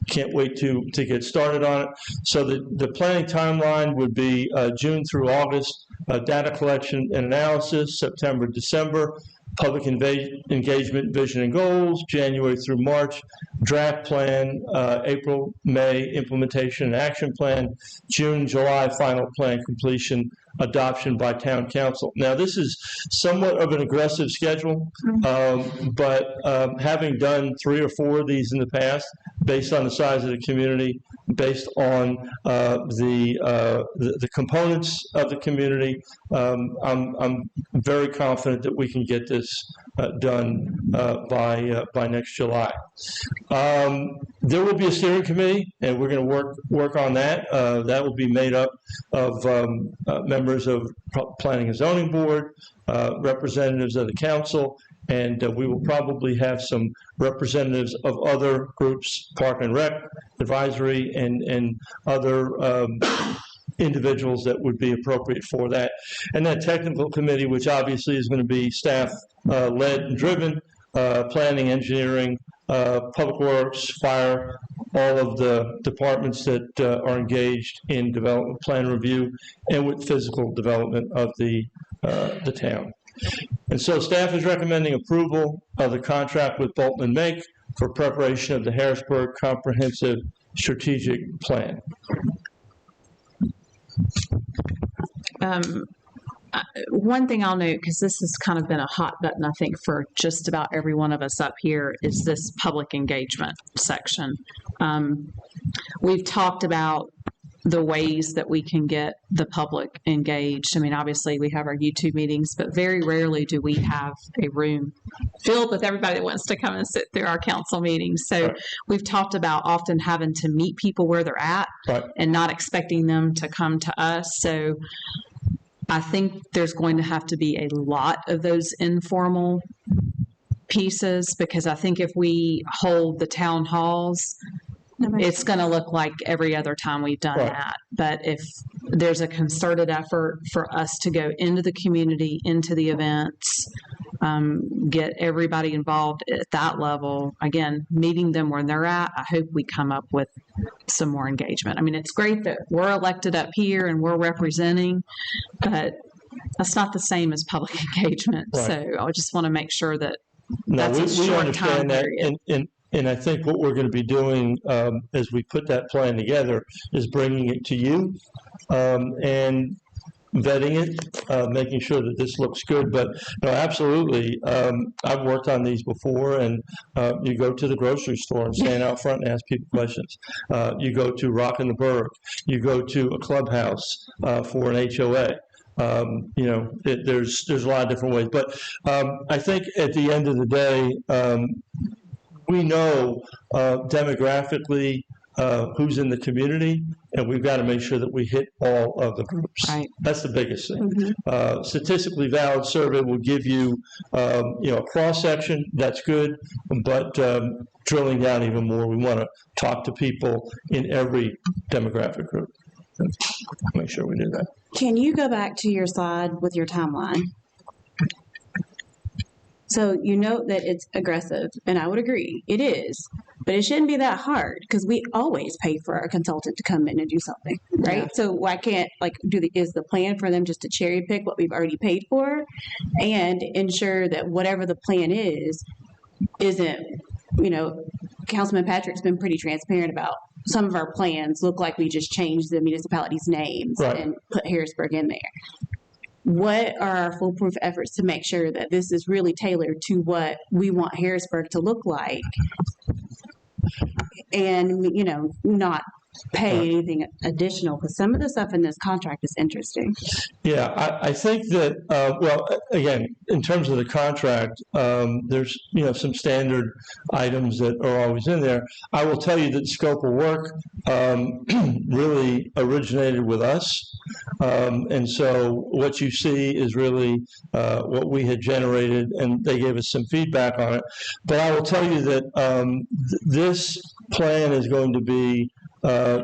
can't wait to get started on it. So the planning timeline would be June through August, data collection and analysis, September, December, public engagement, vision and goals, January through March, draft plan, April, May, implementation and action plan, June, July, final plan completion, adoption by town council. Now, this is somewhat of an aggressive schedule, but having done 3 or 4 of these in the past, based on the size of the community, based on the components of the community, I'm very confident that we can get this done by next July. There will be a steering committee, and we're going to work on that. That will be made up of members of Planning and Zoning Board, representatives of the council, and we will probably have some representatives of other groups, Park and Rec, Advisory, and other individuals that would be appropriate for that. And that technical committee, which obviously is going to be staff-led and driven, planning, engineering, public works, fire, all of the departments that are engaged in development plan review and with physical development of the town. And so staff is recommending approval of the contract with Bolton and Make for preparation of the Harrisburg Comprehensive Strategic Plan. One thing I'll note, because this has kind of been a hot button, I think, for just about every one of us up here, is this public engagement section. We've talked about the ways that we can get the public engaged. I mean, obviously we have our YouTube meetings, but very rarely do we have a room filled with everybody that wants to come and sit through our council meetings. So we've talked about often having to meet people where they're at and not expecting them to come to us. So I think there's going to have to be a lot of those informal pieces, because I think if we hold the town halls, it's going to look like every other time we've done that. But if there's a concerted effort for us to go into the community, into the events, get everybody involved at that level, again, meeting them where they're at, I hope we come up with some more engagement. I mean, it's great that we're elected up here and we're representing, but that's not the same as public engagement. So I just want to make sure that that's a short time period. And I think what we're going to be doing as we put that plan together is bringing it to you and vetting it, making sure that this looks good. But no, absolutely, I've worked on these before, and you go to the grocery store and stand out front and ask people questions. You go to Rock in the Burg. You go to a clubhouse for an HOA. There's a lot of different ways. But I think at the end of the day, we know demographically who's in the community, and we've got to make sure that we hit all of the groups. That's the biggest thing. Statistically valid survey will give you, a cross-section. That's good, but drilling down even more, we want to talk to people in every demographic group. Make sure we do that. Can you go back to your slide with your timeline? So you note that it's aggressive, and I would agree, it is, but it shouldn't be that hard, because we always pay for a consultant to come in and do something, right? Yeah. So why can't, is the plan for them just to cherry pick what we've already paid for and ensure that whatever the plan isn't, Councilman Patrick's been pretty transparent about some of our plans look like we just changed the municipalities' names and put Harrisburg in there. What are our foolproof efforts to make sure that this is really tailored to what we want Harrisburg to look like, and not pay anything additional? Because some of the stuff in this contract is interesting. Yeah, I think that, again, in terms of the contract, there's, some standard items that are always in there. I will tell you that the scope of work really originated with us. And so what you see is really what we had generated, and they gave us some feedback on it. But I will tell you that this plan is going to be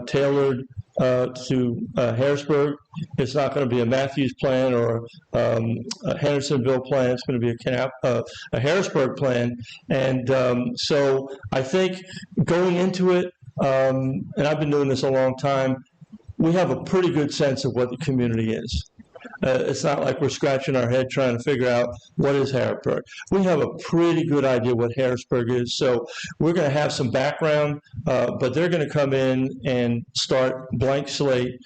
tailored to Harrisburg. It's not going to be a Matthews plan or a Hendersonville plan. It's going to be a Harrisburg plan. And so I think going into it, and I've been doing this a long time, we have a pretty good sense of what the community is. It's not like we're scratching our head trying to figure out what is Harrisburg. We have a pretty good idea what Harrisburg is. So we're going to have some background, but they're going to come in and start blank slate,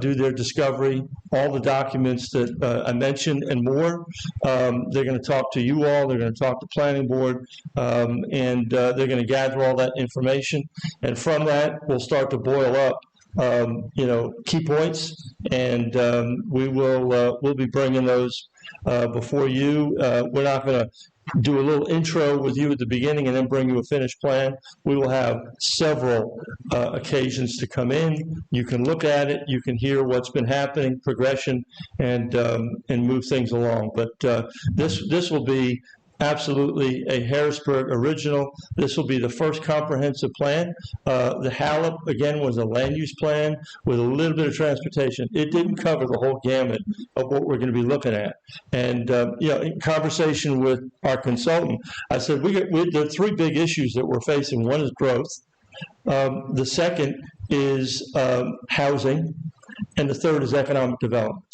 do their discovery, all the documents that I mentioned and more. They're going to talk to you all. They're going to talk to planning board, and they're going to gather all that information. And from that, we'll start to boil up key points, and we'll be bringing those before you. We're not going to do a little intro with you at the beginning and then bring you a finished plan. We will have several occasions to come in. You can look at it, you can hear what's been happening, progression, and move things along. But this will be absolutely a Harrisburg original. This will be the first comprehensive plan. The HALOP, again, was a land use plan with a little bit of transportation. It didn't cover the whole gamut of what we're going to be looking at. And, in conversation with our consultant, I said, there are three big issues that we're facing. One is growth. The second is housing. And the third is economic development.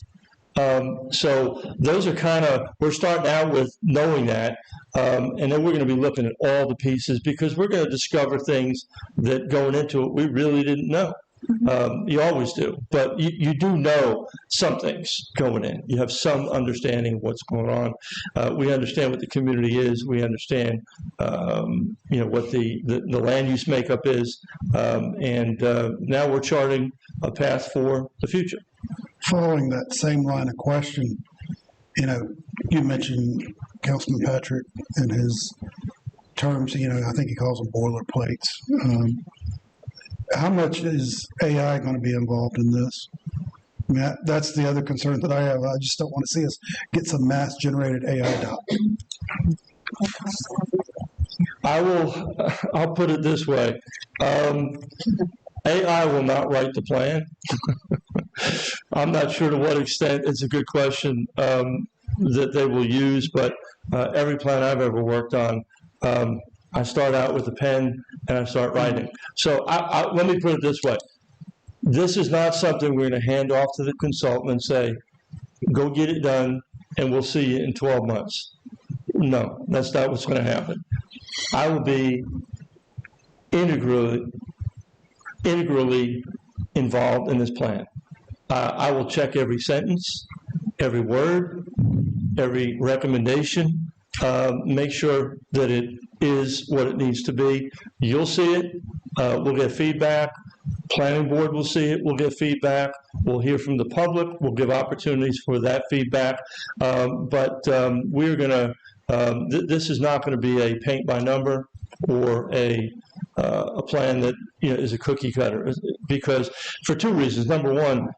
So those are kind of, we're starting out with knowing that, and then we're going to be looking at all the pieces because we're going to discover things that going into it we really didn't know. You always do, but you do know some things going in. You have some understanding of what's going on. We understand what the community is. We understand, what the land use makeup is, and now we're charting a path for the future. Following that same line of question, you mentioned Councilman Patrick and his terms, I think he calls them boilerplates. How much is AI going to be involved in this? I mean, that's the other concern that I have. I just don't want to see us get some mass generated AI document. I'll put it this way. AI will not write the plan. I'm not sure to what extent, it's a good question, that they will use, but every plan I've ever worked on, I start out with a pen and I start writing. So let me put it this way. This is not something we're going to hand off to the consultant and say, go get it done and we'll see you in 12 months. No, that's not what's going to happen. I will be integrally involved in this plan. I will check every sentence, every word, every recommendation, make sure that it is what it needs to be. You'll see it. We'll get feedback. Planning board will see it. We'll get feedback. We'll hear from the public. We'll give opportunities for that feedback. But we're going to, this is not going to be a paint by number or a plan that is a cookie cutter, because for two reasons. Number one,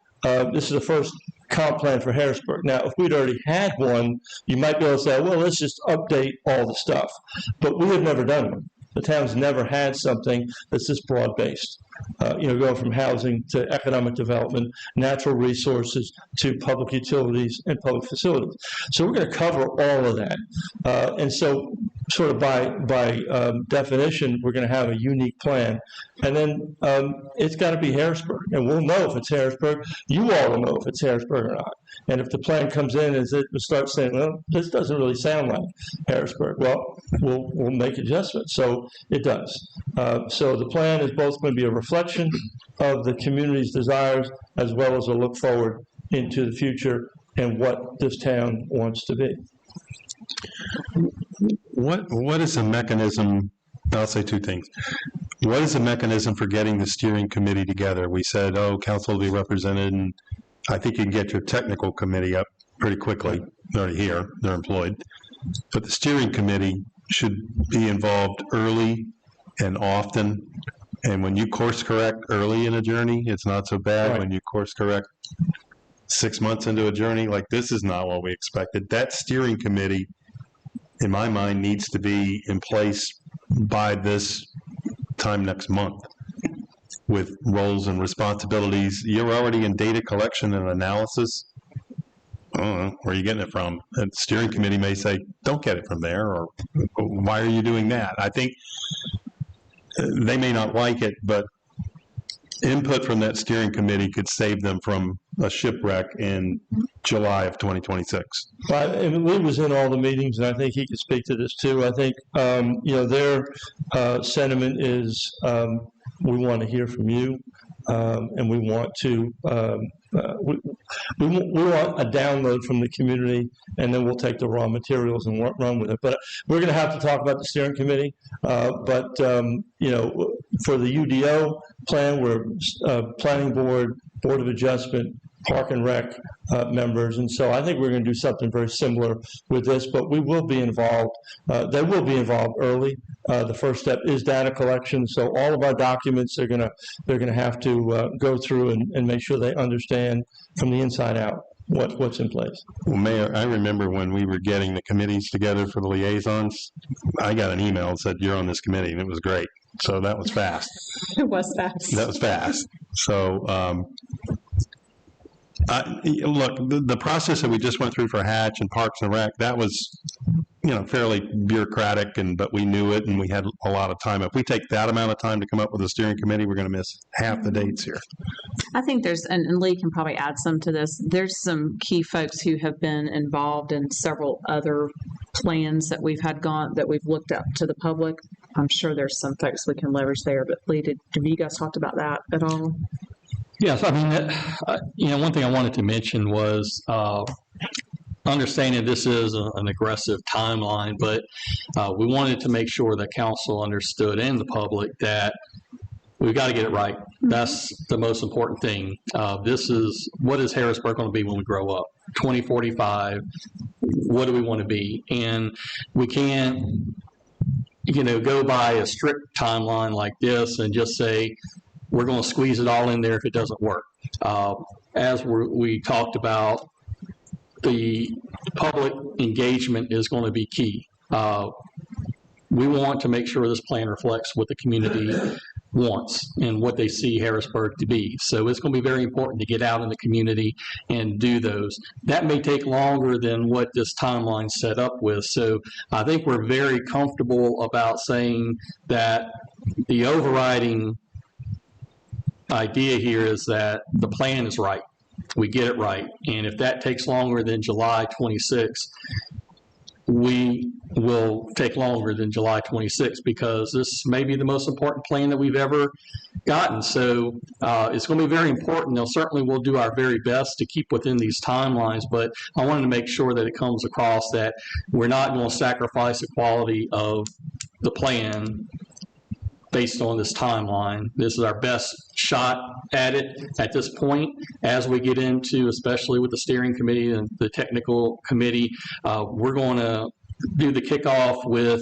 this is the first comp plan for Harrisburg. Now, if we'd already had one, you might be able to say, well, let's just update all the stuff. But we have never done one. The town's never had something that's this broad-based. Going from housing to economic development, natural resources to public utilities and public facilities. So we're going to cover all of that. And so sort of by definition, we're going to have a unique plan. And then it's got to be Harrisburg. And we'll know if it's Harrisburg. You all will know if it's Harrisburg or not. And if the plan comes in and it starts saying, well, this doesn't really sound like Harrisburg, well, we'll make adjustments. So it does. So the plan is both going to be a reflection of the community's desires as well as a look forward into the future and what this town wants to be. What is the mechanism? I'll say two things. What is the mechanism for getting the steering committee together? We said, council will be represented, and I think you can get your technical committee up pretty quickly. They're already here, they're employed. But the steering committee should be involved early and often. And when you course correct early in a journey, it's not so bad. Right. When you course correct 6 months into a journey, like this is not what we expected. That steering committee, in my mind, needs to be in place by this time next month with roles and responsibilities. You're already in data collection and analysis. I don't know, where are you getting it from? And the steering committee may say, don't get it from there, or why are you doing that? I think they may not like it, but input from that steering committee could save them from a shipwreck in July of 2026. Lee was in all the meetings, and I think he could speak to this too. I think their sentiment is we want to hear from you, and we want to we want a download from the community, and then we'll take the raw materials and run with it. But we're going to have to talk about the steering committee. But for the UDO plan, we're planning board, board of adjustment, Park and Rec members, and so I think we're going to do something very similar with this. But we will be involved. They will be involved early. The first step is data collection. So all of our documents they're going to have to go through and make sure they understand from the inside out what's in place. Well, Mayor, I remember when we were getting the committees together for the liaisons, I got an email that said you're on this committee, and it was great. So that was fast. It was fast. That was fast. So look, the process that we just went through for Hatch and Parks and Rec, that was fairly bureaucratic, but we knew it and we had a lot of time. If we take that amount of time to come up with a steering committee, we're going to miss half the dates here. I think there's, and Lee can probably add some to this, there's some key folks who have been involved in several other plans that we've looked up to the public. I'm sure there's some folks we can leverage there, but Lee, have you guys talked about that at all? Yes, I mean, one thing I wanted to mention was understanding this is an aggressive timeline, but we wanted to make sure that council understood and the public that we've got to get it right. That's the most important thing. This is, what is Harrisburg going to be when we grow up? 2045, what do we want to be? And we can't, go by a strict timeline like this and just say, we're going to squeeze it all in there if it doesn't work. As we talked about, the public engagement is going to be key. We want to make sure this plan reflects what the community wants and what they see Harrisburg to be. So it's going to be very important to get out in the community and do those. That may take longer than what this timeline set up with. So I think we're very comfortable about saying that the overriding idea here is that the plan is right. We get it right. And if that takes longer than July 26th, we will take longer than July 26th because this may be the most important plan that we've ever gotten. So it's going to be very important. Now, certainly we'll do our very best to keep within these timelines, but I wanted to make sure that it comes across that we're not going to sacrifice the quality of the plan based on this timeline. This is our best shot at it at this point. As we get into, especially with the steering committee and the technical committee, we're going to do the kickoff with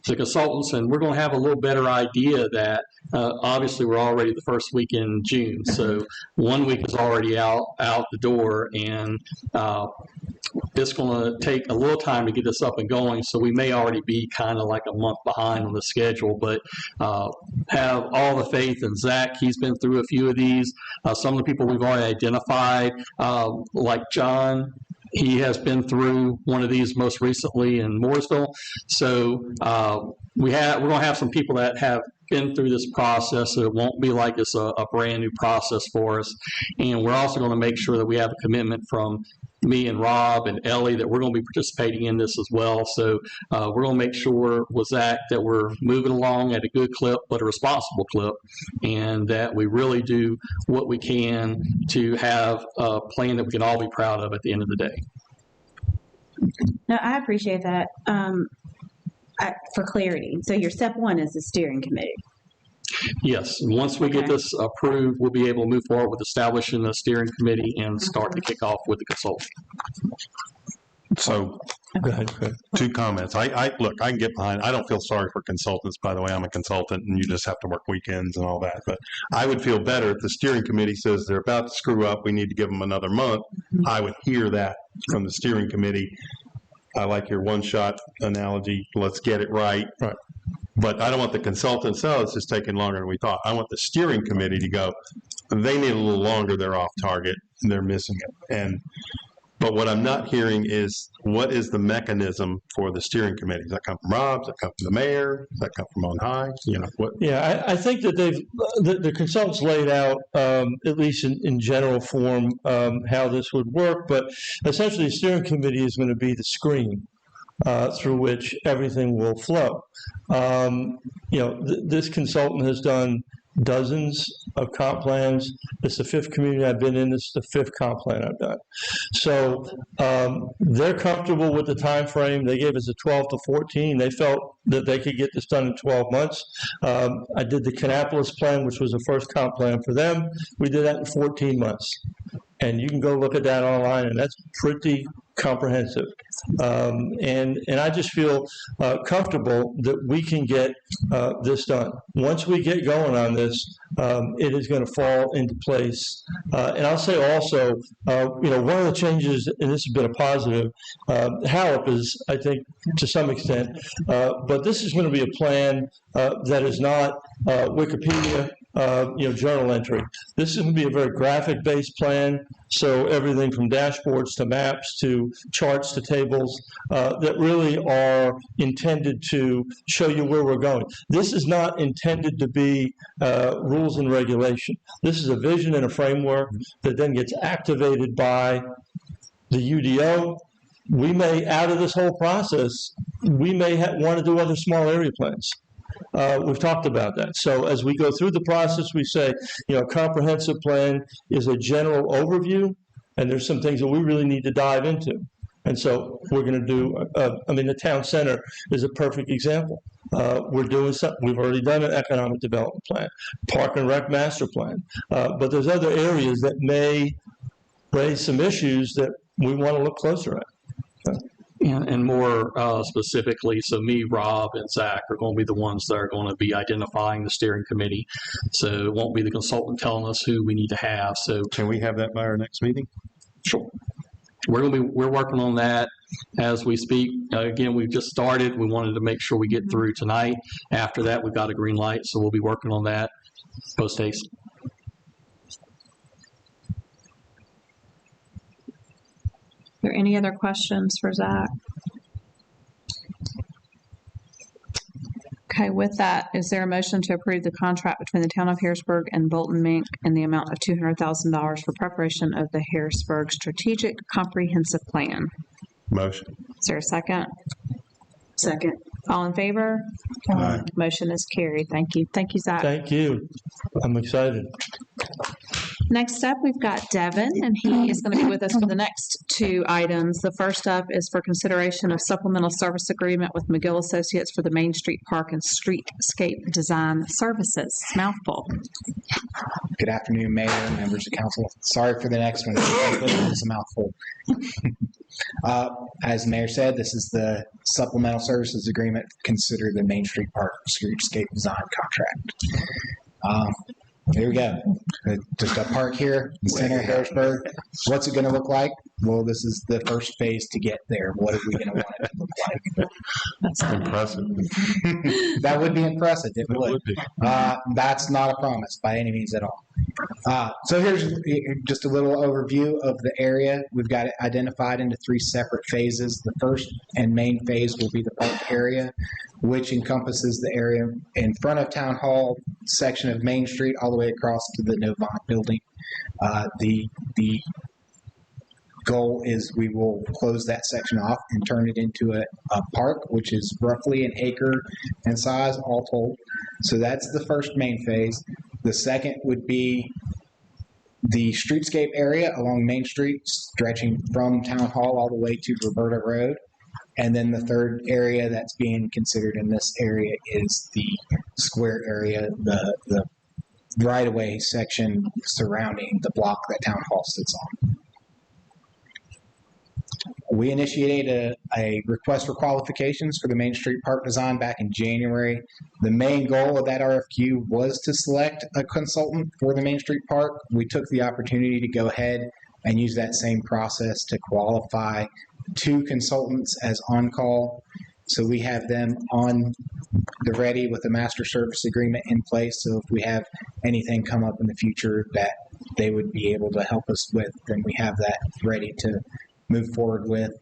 the consultants, and we're going to have a little better idea that obviously we're already the first week in June, so 1 week is already out the door, and it's going to take a little time to get this up and going, so we may already be kind of like a month behind on the schedule, but have all the faith in Zach. He's been through a few of these. Some of the people we've already identified, like John, he has been through one of these most recently in Mooresville. So we're going to have some people that have been through this process, so it won't be like it's a brand new process for us. And we're also going to make sure that we have a commitment from me and Rob and Ellie that we're going to be participating in this as well. So we're going to make sure with Zach that we're moving along at a good clip, but a responsible clip, and that we really do what we can to have a plan that we can all be proud of at the end of the day. No, I appreciate that. For clarity, so your step one is the steering committee. Yes, once we get this approved, we'll be able to move forward with establishing the steering committee and start to kick off with the consultant. So, Go ahead. two comments. Look, I can get behind. I don't feel sorry for consultants, by the way. I'm a consultant, and you just have to work weekends and all that. But I would feel better if the steering committee says they're about to screw up. We need to give them another month. I would hear that from the steering committee. I like your one-shot analogy. Let's get it right. Right. But I don't want the consultants, it's just taking longer than we thought. I want the steering committee to go, they need a little longer, they're off target, and they're missing it. But what I'm not hearing is, what is the mechanism for the steering committee? Does that come from Rob? Does that come from the mayor? Does that come from on high? What? Yeah, I think that the consultants laid out, at least in general form, how this would work, but essentially the steering committee is going to be the screen through which everything will flow. This consultant has done dozens of comp plans. It's the fifth community I've been in. This is the fifth comp plan I've done. So they're comfortable with the time frame. They gave us a 12 to 14. They felt that they could get this done in 12 months. I did the Kannapolis plan, which was the first comp plan for them. We did that in 14 months. And you can go look at that online, and that's pretty comprehensive. And I just feel comfortable that we can get this done. Once we get going on this, it is going to fall into place. And I'll say also, one of the changes, and this has been a positive, HALOP is, I think, to some extent, but this is going to be a plan that is not Wikipedia. journal entry. This is going to be a very graphic-based plan, so everything from dashboards to maps to charts to tables that really are intended to show you where we're going. This is not intended to be rules and regulation. This is a vision and a framework that then gets activated by the UDO. We may, out of this whole process, we may want to do other small area plans. We've talked about that. So as we go through the process, we say, a comprehensive plan is a general overview, and there's some things that we really need to dive into. And so we're going to do, the town center is a perfect example. We're doing something, we've already done an economic development plan, park and rec master plan, but there's other areas that may raise some issues that we want to look closer at. And more specifically, so me, Rob, and Zach are going to be the ones that are going to be identifying the steering committee. So it won't be the consultant telling us who we need to have. So Can we have that by our next meeting? sure, we're working on that as we speak. Again, we've just started. We wanted to make sure we get through tonight. After that, we've got a green light, so we'll be working on that post haste. Are there any other questions for Zach? Okay, with that, is there a motion to approve the contract between the town of Harrisburg and Bolton Mink in the amount of $200,000 for preparation of the Harrisburg Strategic Comprehensive Plan? Motion. Is there a second? Second. All in favor? Aye. Motion is carried. Thank you. Thank you, Zach. Thank you. I'm excited. Next up, we've got Devin, and he is going to be with us for the next two items. The first up is for consideration of supplemental service agreement with McGill Associates for the Main Street Park and Streetscape Design Services. Mouthful. Good afternoon, Mayor and members of council. Sorry for the next one. It's a mouthful. As the Mayor said, this is the supplemental services agreement. Consider the Main Street Park Streetscape Design contract. Here we go. Just a park here in the center of Harrisburg. What's it going to look like? Well, this is the first phase to get there. What are we going to want it to look like? That's impressive. That would be impressive. It would. That's not a promise by any means at all. So here's just a little overview of the area. We've got it identified into three separate phases. The first and main phase will be the park area, which encompasses the area in front of Town Hall, section of Main Street, all the way across to the Novant building. The goal is we will close that section off and turn it into a park, which is roughly an acre in size, all told. So that's the first main phase. The second would be the streetscape area along Main Street, stretching from Town Hall all the way to Roberta Road. And then the third area that's being considered in this area is the square area, the right-of-way section surrounding the block that Town Hall sits on. We initiated a request for qualifications for the Main Street Park design back in January. The main goal of that RFQ was to select a consultant for the Main Street Park. We took the opportunity to go ahead and use that same process to qualify 2 consultants as on-call. So we have them on the ready with a master service agreement in place. So if we have anything come up in the future that they would be able to help us with, then we have that ready to move forward with.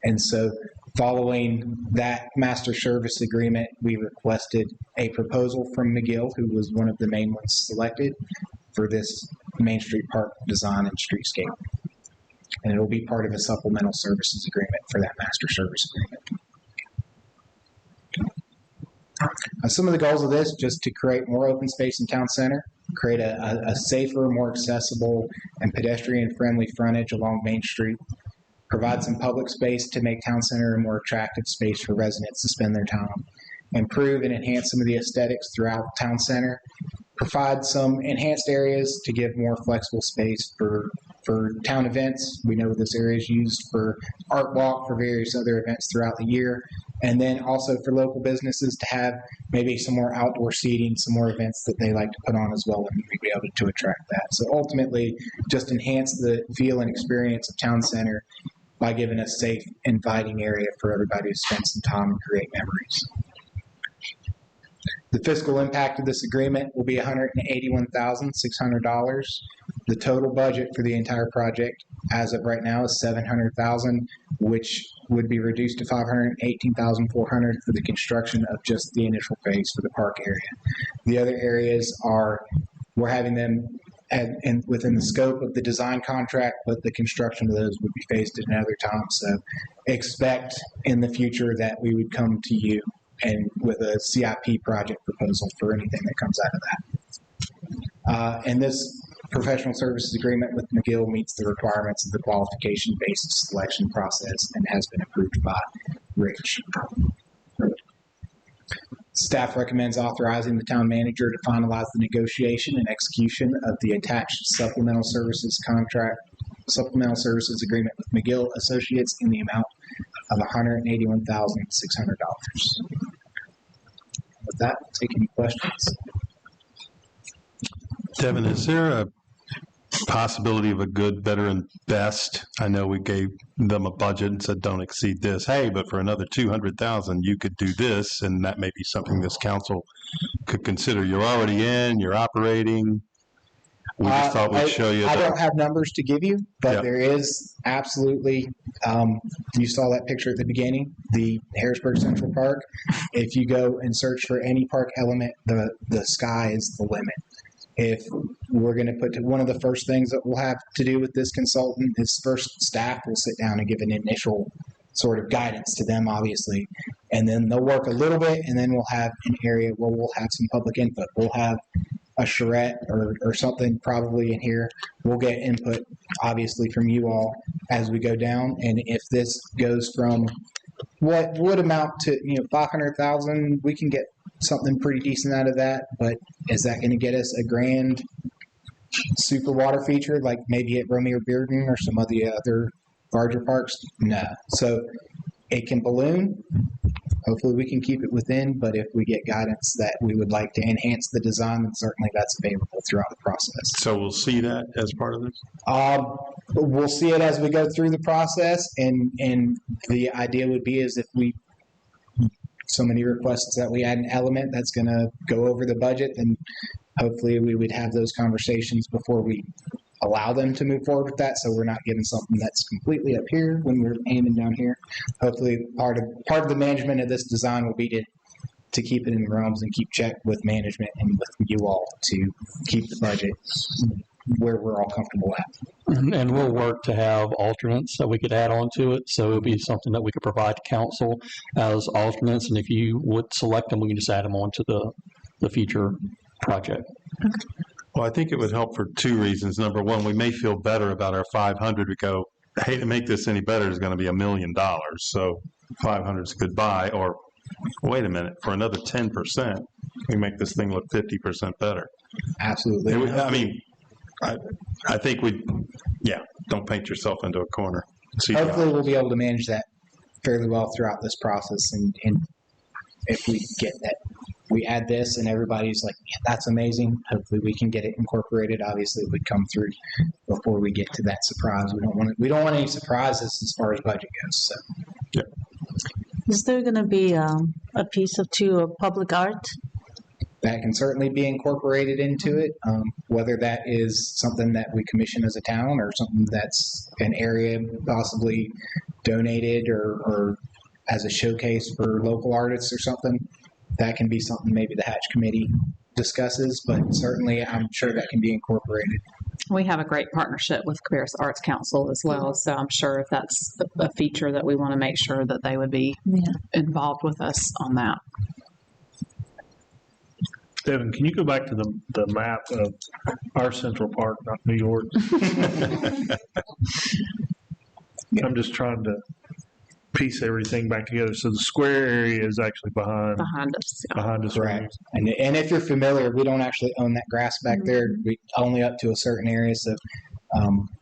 And so following that master service agreement, we requested a proposal from McGill, who was one of the main ones selected for this Main Street Park design and streetscape. And it'll be part of a supplemental services agreement for that master service agreement. Some of the goals of this, just to create more open space in town center, create a safer, more accessible, and pedestrian-friendly frontage along Main Street, provide some public space to make town center a more attractive space for residents to spend their time, improve and enhance some of the aesthetics throughout town center, provide some enhanced areas to give more flexible space for town events. We know this area is used for Art Walk, for various other events throughout the year, and then also for local businesses to have maybe some more outdoor seating, some more events that they like to put on as well, and we'd be able to attract that. So ultimately, just enhance the feel and experience of town center by giving a safe, inviting area for everybody to spend some time and create memories. The fiscal impact of this agreement will be $181,600. The total budget for the entire project as of right now is $700,000, which would be reduced to $518,400 for the construction of just the initial phase for the park area. The other areas we're having them within the scope of the design contract, but the construction of those would be phased at another time. So expect in the future that we would come to you and with a CIP project proposal for anything that comes out of that. And this professional services agreement with McGill meets the requirements of the qualification basis selection process and has been approved by Rich. Staff recommends authorizing the town manager to finalize the negotiation and execution of the attached supplemental services agreement with McGill Associates in the amount of $181,600. With that, take any questions. Devin, is there a possibility of a good, better, and best? I know we gave them a budget and said don't exceed this. Hey, but for another $200,000, you could do this, and that may be something this council could consider. You're already in, you're operating. We just thought we'd show you. I don't have numbers to give you, but there is absolutely, you saw that picture at the beginning, the Harrisburg Central Park. If you go and search for any park element, the sky is the limit. If we're going to put one of the first things that we'll have to do with this consultant is first staff will sit down and give an initial sort of guidance to them, obviously, and then they'll work a little bit, and then we'll have an area where we'll have some public input. We'll have a charrette or something probably in here. We'll get input, obviously, from you all as we go down, and if this goes from what would amount to 500,000, we can get something pretty decent out of that. But is that going to get us a grand super water feature like maybe at Romeo Bearden or some of the other larger parks? No. So it can balloon. Hopefully we can keep it within, but if we get guidance that we would like to enhance the design, then certainly that's available throughout the process. So we'll see that as part of this? We'll see it as we go through the process, and the idea would be is if so many requests that we add an element that's going to go over the budget, then hopefully we would have those conversations before we allow them to move forward with that, so we're not getting something that's completely up here when we're aiming down here. Hopefully part of the management of this design will be to keep it in the realms and keep check with management and with you all to keep the budget where we're all comfortable at. And we'll work to have alternates that we could add on to it. So it'll be something that we could provide to council as alternates. And if you would select them, we can just add them on to the future project. Well, I think it would help for two reasons. Number one, we may feel better about our 500. We go, hey, to make this any better is going to be $1 million. So 500 is goodbye. Or wait a minute, for another 10%, we make this thing look 50% better. Absolutely. I think don't paint yourself into a corner. Hopefully we'll be able to manage that fairly well throughout this process. And if we get that, we add this and everybody's like, yeah, that's amazing. Hopefully we can get it incorporated. Obviously it would come through before we get to that surprise. We don't want any surprises as far as budget goes. So. Yeah. Is there going to be a piece of public art? That can certainly be incorporated into it, whether that is something that we commission as a town or something that's an area possibly donated or as a showcase for local artists or something. That can be something maybe the Hatch Committee discusses, but certainly I'm sure that can be incorporated. We have a great partnership with Cabarrus Arts Council as well, so I'm sure if that's a feature that we want to make sure that they would be involved with us on that. Devin, can you go back to the map of our Central Park, not New York? I'm just trying to piece everything back together. So the square area is actually behind us. Yeah. Behind us, right? And if you're familiar, we don't actually own that grass back there. We only up to a certain area. So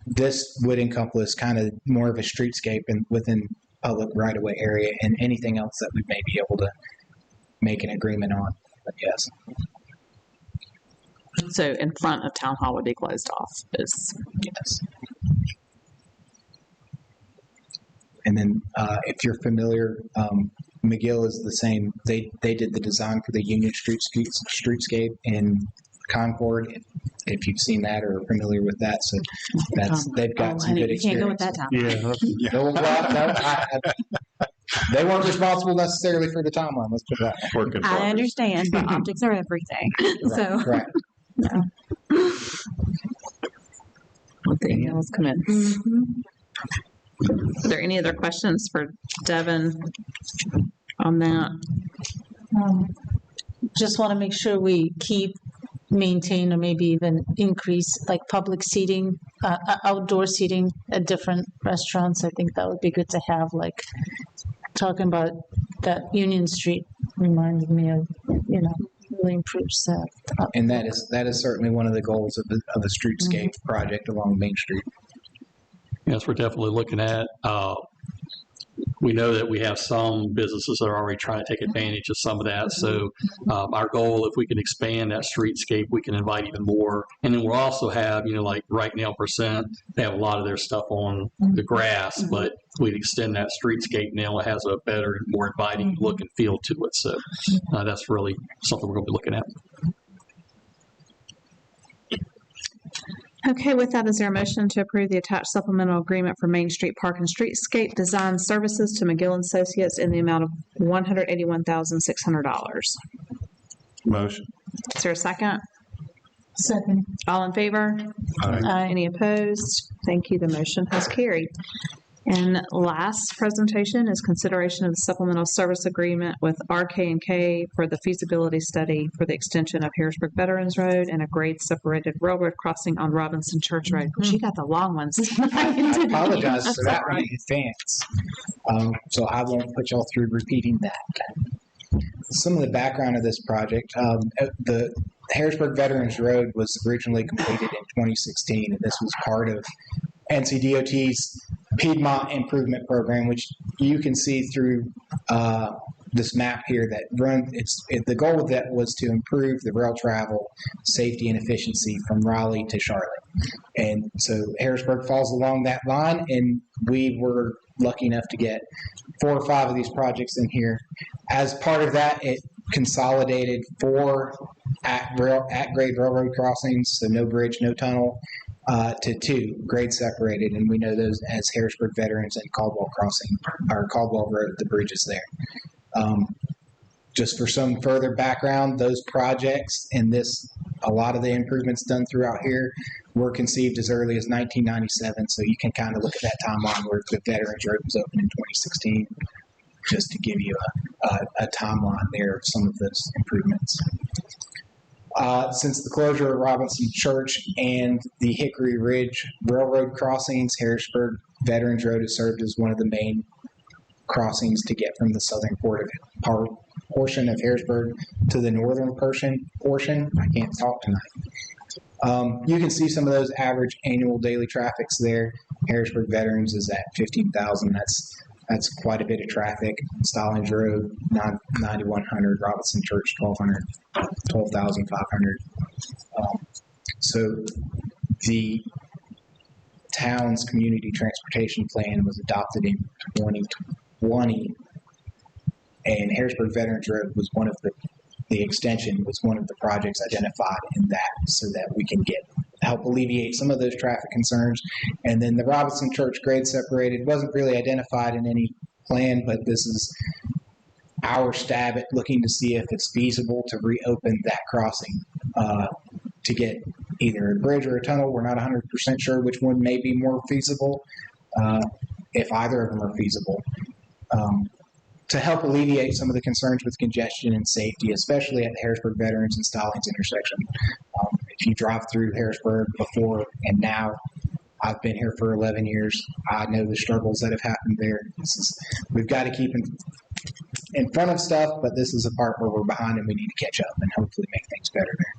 this would encompass kind of more of a streetscape and within public right-of-way area, and anything else that we may be able to make an agreement on. But yes. So in front of Town Hall would be closed off. Yes. And then if you're familiar, McGill is the same. They did the design for the Union streetscape in Concord. If you've seen that or are familiar with that, so they've got some good You can't go with experience. that time. No, they weren't responsible necessarily for the timeline. Let's put it that way. I understand, but optics are everything. So, Right. Let the emails come in. mhm. Are there any other questions for Devin on that? Just want to make sure we maintain, or maybe even increase like public seating, outdoor seating at different restaurants. I think that would be good to have, like talking about that Union Street reminded me of, really improves that. And that is certainly one of the goals of the streetscape project along Main Street. Yes, we're definitely looking at, we know that we have some businesses that are already trying to take advantage of some of that. So our goal, if we can expand that streetscape, we can invite even more. And then we'll also have, like right now, Percent, they have a lot of their stuff on the grass, but we'd extend that streetscape now. It has a better, more inviting look and feel to it. So that's really something we're going to be looking at. Okay, with that, is there a motion to approve the attached supplemental agreement for Main Street Park and Streetscape Design Services to McGill Associates in the amount of $181,600? Motion. Is there a second? Second. All in favor? Aye. Any opposed? Thank you. The motion has carried. And last presentation is consideration of the supplemental service agreement with RK&K for the feasibility study for the extension of Harrisburg Veterans Road and a grade separated railroad crossing on Robinson Church Road. She got the long ones. I apologize for that one in advance. So I won't put y'all through repeating that. Some of the background of this project, the Harrisburg Veterans Road was originally completed in 2016, and this was part of NCDOT's Piedmont Improvement Program, which you can see through this map here. The goal of that was to improve the rail travel safety and efficiency from Raleigh to Charlotte. And so Harrisburg falls along that line, and we were lucky enough to get 4 or 5 of these projects in here. As part of that, it consolidated 4 at-grade railroad crossings, so no bridge, no tunnel, to 2 grade separated, and we know those as Harrisburg Veterans and Caldwell Crossing, or Caldwell Road, the bridges there. Just for some further background, those projects and a lot of the improvements done throughout here were conceived as early as 1997, so you can kind of look at that timeline where the Veterans Road was opened in 2016, just to give you a timeline there of some of those improvements. Since the closure of Robinson Church and the Hickory Ridge Railroad crossings, Harrisburg Veterans Road has served as one of the main crossings to get from the southern portion of Harrisburg to the northern portion. I can't talk tonight. You can see some of those average annual daily traffics there. Harrisburg Veterans is at 15,000. That's quite a bit of traffic. Stallings Road, 9,100. Robinson Church, 12,500. So the town's community transportation plan was adopted in 2020, and Harrisburg Veterans Road was one of the extension was one of the projects identified in that, so that we can help alleviate some of those traffic concerns. And then the Robinson Church grade separated wasn't really identified in any plan, but this is our stab at looking to see if it's feasible to reopen that crossing to get either a bridge or a tunnel. We're not 100% sure which one may be more feasible, if either of them are feasible. To help alleviate some of the concerns with congestion and safety, especially at the Harrisburg Veterans and Stallings intersection. If you drive through Harrisburg before and now, I've been here for 11 years. I know the struggles that have happened there. We've got to keep in front of stuff, but this is a part where we're behind and we need to catch up and hopefully make things better there.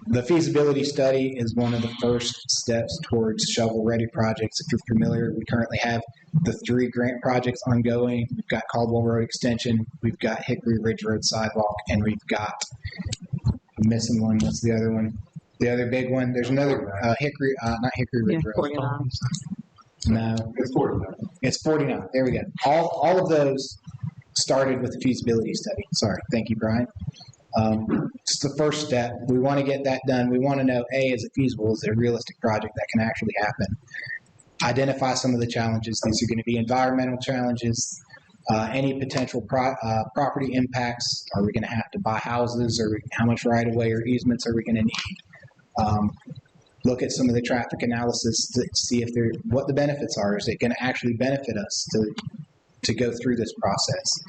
The feasibility study is one of the first steps towards shovel-ready projects. If you're familiar, we currently have the 3 grant projects ongoing. We've got Caldwell Road Extension, we've got Hickory Ridge Road Sidewalk, and we've got, I'm missing one, what's the other one? The other big one, there's another not Hickory Ridge Road. No. It's 49. There we go. All of those started with the feasibility study. Sorry. Thank you, Brian. It's the first step. We want to get that done. We want to know, A, is it feasible? Is it a realistic project that can actually happen? Identify some of the challenges. These are going to be environmental challenges, any potential property impacts. Are we going to have to buy houses, or how much right-of-way or easements are we going to need? Look at some of the traffic analysis to see if what the benefits are. Is it going to actually benefit us to go through this process?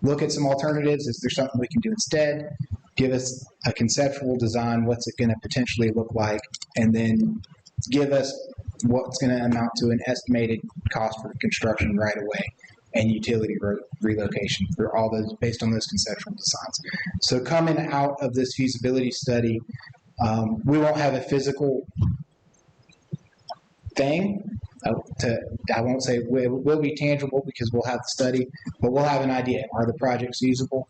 Look at some alternatives. Is there something we can do instead? Give us a conceptual design. What's it going to potentially look like? And then give us what's going to amount to an estimated cost for construction right away and utility relocation for all those based on those conceptual designs. So coming out of this feasibility study, we won't have a physical thing. I won't say it will be tangible because we'll have the study, but we'll have an idea. Are the projects feasible?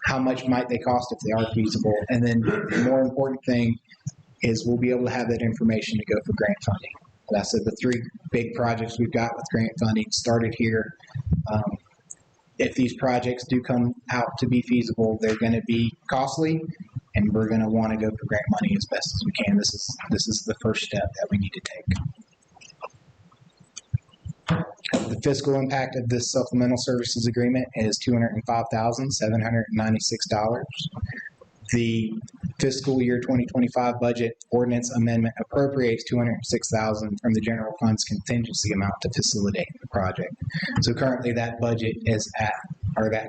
How much might they cost if they are feasible? And then the more important thing is we'll be able to have that information to go for grant funding. Like I said, the 3 big projects we've got with grant funding started here. If these projects do come out to be feasible, they're going to be costly, and we're going to want to go for grant money as best as we can. This is the first step that we need to take. The fiscal impact of this supplemental services agreement is $205,796. The fiscal year 2025 budget ordinance amendment appropriates $206,000 from the general fund's contingency amount to facilitate the project. So currently that budget is that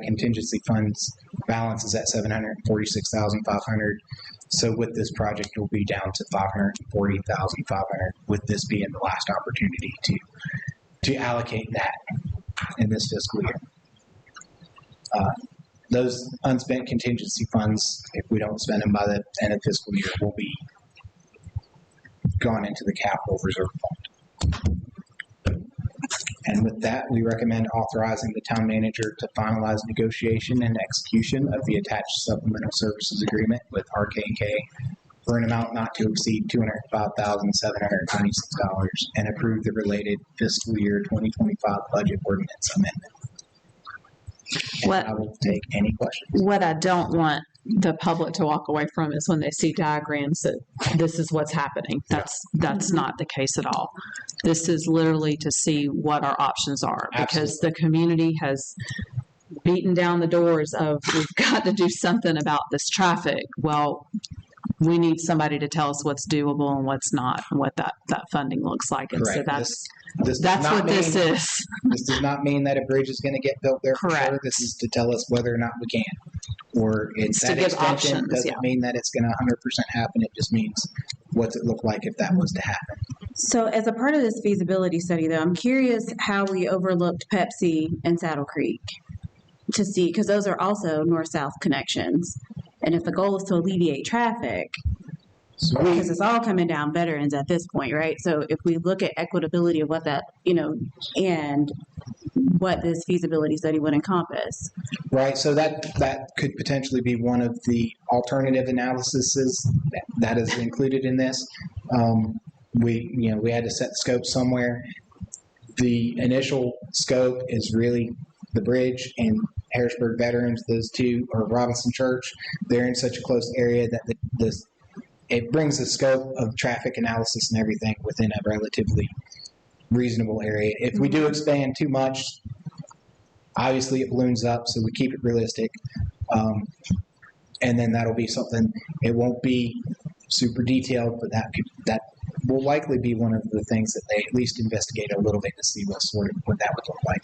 contingency funds balance is at $746,500. So with this project, it will be down to $540,500, with this being the last opportunity to allocate that in this fiscal year. Those unspent contingency funds, if we don't spend them by the end of fiscal year, will be gone into the capital reserve fund. And with that, we recommend authorizing the town manager to finalize negotiation and execution of the attached supplemental services agreement with RK&K for an amount not to exceed $205,726 and approve the related fiscal year 2025 budget ordinance amendment. And I will take any questions. What I don't want the public to walk away from is when they see diagrams that this is what's happening. That's not the case at all. This is literally to see what our options are, because the community has beaten down the doors of we've got to do something about this traffic. Well, we need somebody to tell us what's doable and what's not, and what that funding looks like. And Correct. so This that's what this is. This does not mean that a bridge is going to get built there. Correct. For sure. This is to tell us whether or not we can. Or it's to that give extension options, doesn't mean that it's going to 100% happen. It just means what's it look like if that was to happen. So as a part of this feasibility study, though, I'm curious how we overlooked Pepsi and Saddle Creek to see, because those are also north-south connections. And if the goal is to alleviate traffic, because it's all coming down veterans at this point, right? So if we look at equitability of what that, and what this feasibility study would encompass. Right. So that could potentially be one of the alternative analyses that is included in this. We had to set the scope somewhere. The initial scope is really the bridge and Harrisburg Veterans. Those two, or Robinson Church, they're in such a close area that it brings the scope of traffic analysis and everything within a relatively reasonable area. If we do expand too much, obviously it balloons up, so we keep it realistic. And then that'll be something, it won't be super detailed, but that will likely be one of the things that they at least investigate a little bit to see what that would look like.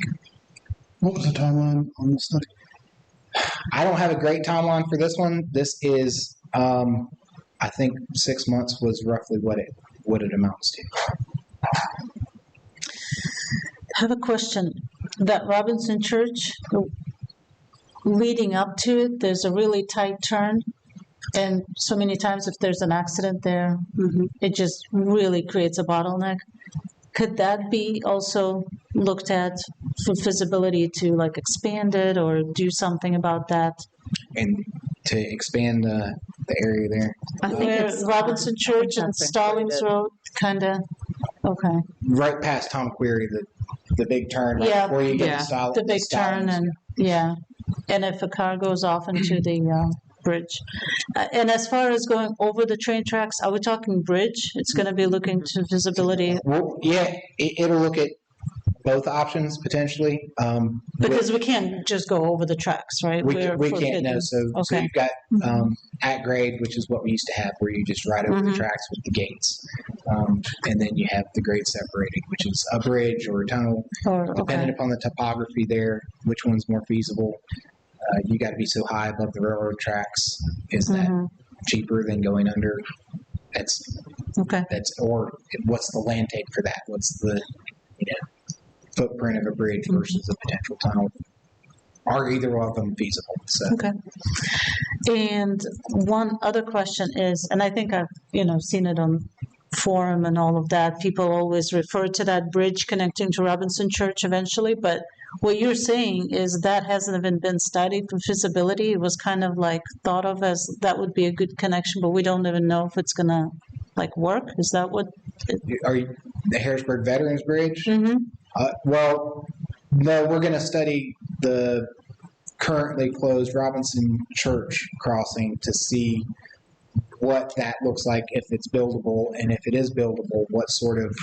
What was the timeline on this study? I don't have a great timeline for this one. This is, I think 6 months was roughly what it amounts to. I have a question. That Robinson Church, leading up to it, there's a really tight turn. And so many times if there's an accident there, it just really creates a bottleneck. Could that be also looked at for feasibility to like expand it or do something about that? And to expand the area there. I think it's Robinson Church and Stallings Road, kind of. Okay. right past Tom Query, the big turn, right Yeah. before you get Yeah. to Stal- The big turn Stalins. and, yeah. And if a car goes off into the bridge. And as far as going over the train tracks, are we talking bridge? It's going to be looking to visibility Well, yeah, it'll look at both options potentially. because we can't just go over the tracks, right? we We're can't know. forbidden. So Okay. you've got at grade, which is what we used to have, where you just ride over the tracks with the gates, and then you have the grade separated, which is a bridge or a tunnel, depending upon the topography there, which one's more feasible. You got to be so high above the railroad tracks. Is that cheaper than going under? That's Okay. or what's the land take for that? What's the footprint of a bridge versus a potential tunnel? Are either of them feasible? So Okay. And one other question is, and I think I've, seen it on forum and all of that, people always refer to that bridge connecting to Robinson Church eventually, but what you're saying is that hasn't even been studied for feasibility. It was kind of like thought of as that would be a good connection, but we don't even know if it's gonna work. Is that what? are you the Harrisburg Veterans Bridge? Mm-hmm. Well, no, we're going to study the currently closed Robinson Church crossing to see what that looks like, if it's buildable, and if it is buildable, what sort of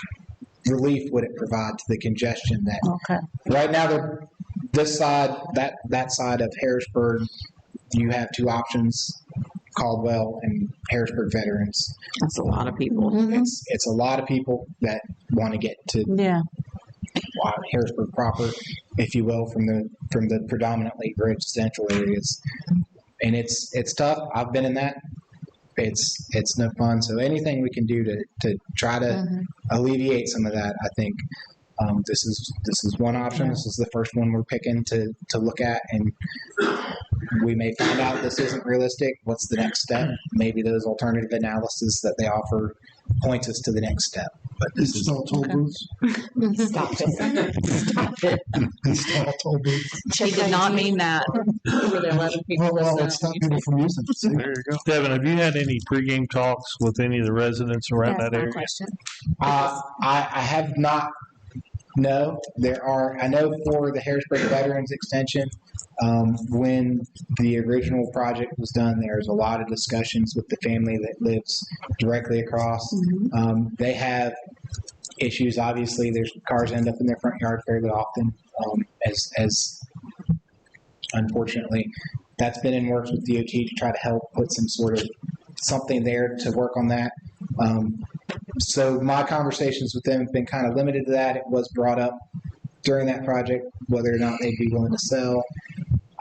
relief would it provide to the congestion that Okay. right now this side, that side of Harrisburg, you have two options, Caldwell and Harrisburg Veterans. That's a lot of people. Mm-hmm. It's a lot of people that want to get to Yeah. Harrisburg proper, if you will, from the predominantly residential areas, and it's tough. I've been in that. It's no fun. So anything we can do to try to alleviate some of that, I think this is one option. This is the first one we're picking to look at, and we may find out this isn't realistic. What's the next step? Maybe those alternative analysis that they offer points us to the next step. But this is Install toll booths. Stop it. Stop it. Install toll booths. He did not mean that. Well, let's stop people from using it. See? There you go. Devin, have you had any pregame talks with any of the residents around That's that my area? question. I have not. No, there are. I know for the Harrisburg Veterans Extension, when the original project was done, there was a lot of discussions with the family that lives directly across. They have issues. Obviously, there's cars end up in their front yard fairly often. As unfortunately, that's been in works with DOT to try to help put some sort of something there to work on that. So my conversations with them have been kind of limited to that. It was brought up during that project whether or not they'd be willing to sell.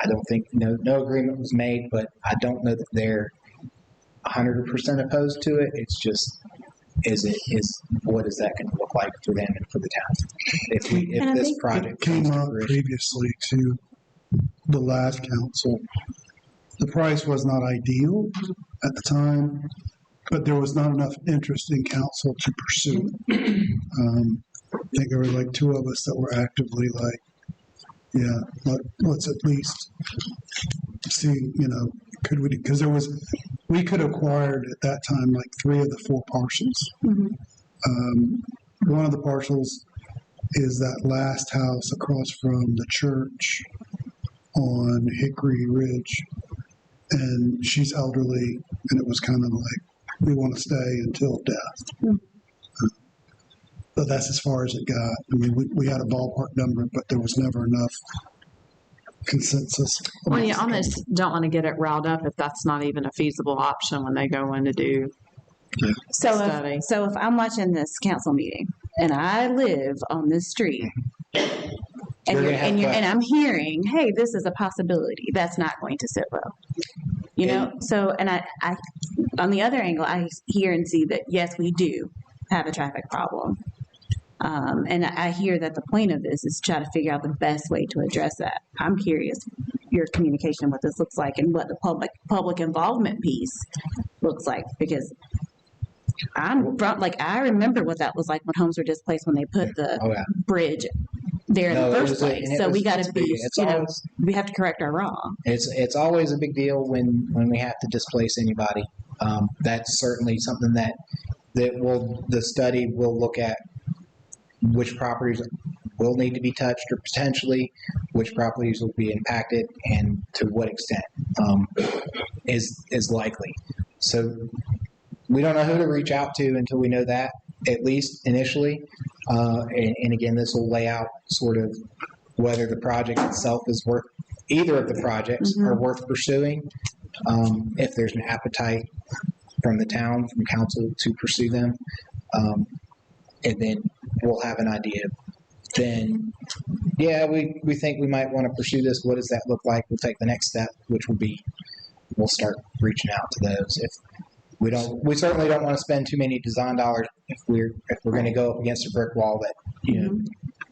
I don't think no agreement was made, but I don't know that they're 100% opposed to it. It's just what is that going to look like for them and for the town if this project Came comes to up fruition. previously to the last council. The price was not ideal at the time, but there was not enough interest in council to pursue. I think there were like two of us that were actively let's at least see, could we, because we could have acquired at that time like 3 of the 4 parcels. One of the parcels is that last house across from the church on Hickory Ridge, and she's elderly, and it was kind of like, we want to stay until death. But that's as far as it got. I mean, we had a ballpark number, but there was never enough consensus. Well, you almost don't want to get it riled up if that's not even a feasible option when they go in to do study. So if I'm watching this council meeting and I live on this street and I'm hearing, hey, this is a possibility, that's not going to sit well. So, and I on the other angle, I hear and see that, yes, we do have a traffic problem. And I hear that the point of this is to try to figure out the best way to address that. I'm curious your communication, what this looks like, and what the public involvement piece looks like, because I remember what that was like when homes were displaced when they put the bridge there in the first place. So we got to be, we have to correct our wrong. It's always a big deal when we have to displace anybody. That's certainly something that the study will look at which properties will need to be touched or potentially which properties will be impacted and to what extent is likely. So we don't know who to reach out to until we know that, at least initially. And again, this will lay out sort of whether the project itself is worth, either of the projects are worth pursuing, if there's an appetite from the town, from council to pursue them. And then we'll have an idea. Then, yeah, we think we might want to pursue this. What does that look like? We'll take the next step, which will be, we'll start reaching out to those. If we certainly don't want to spend too many design dollars if we're going to go up against a brick wall that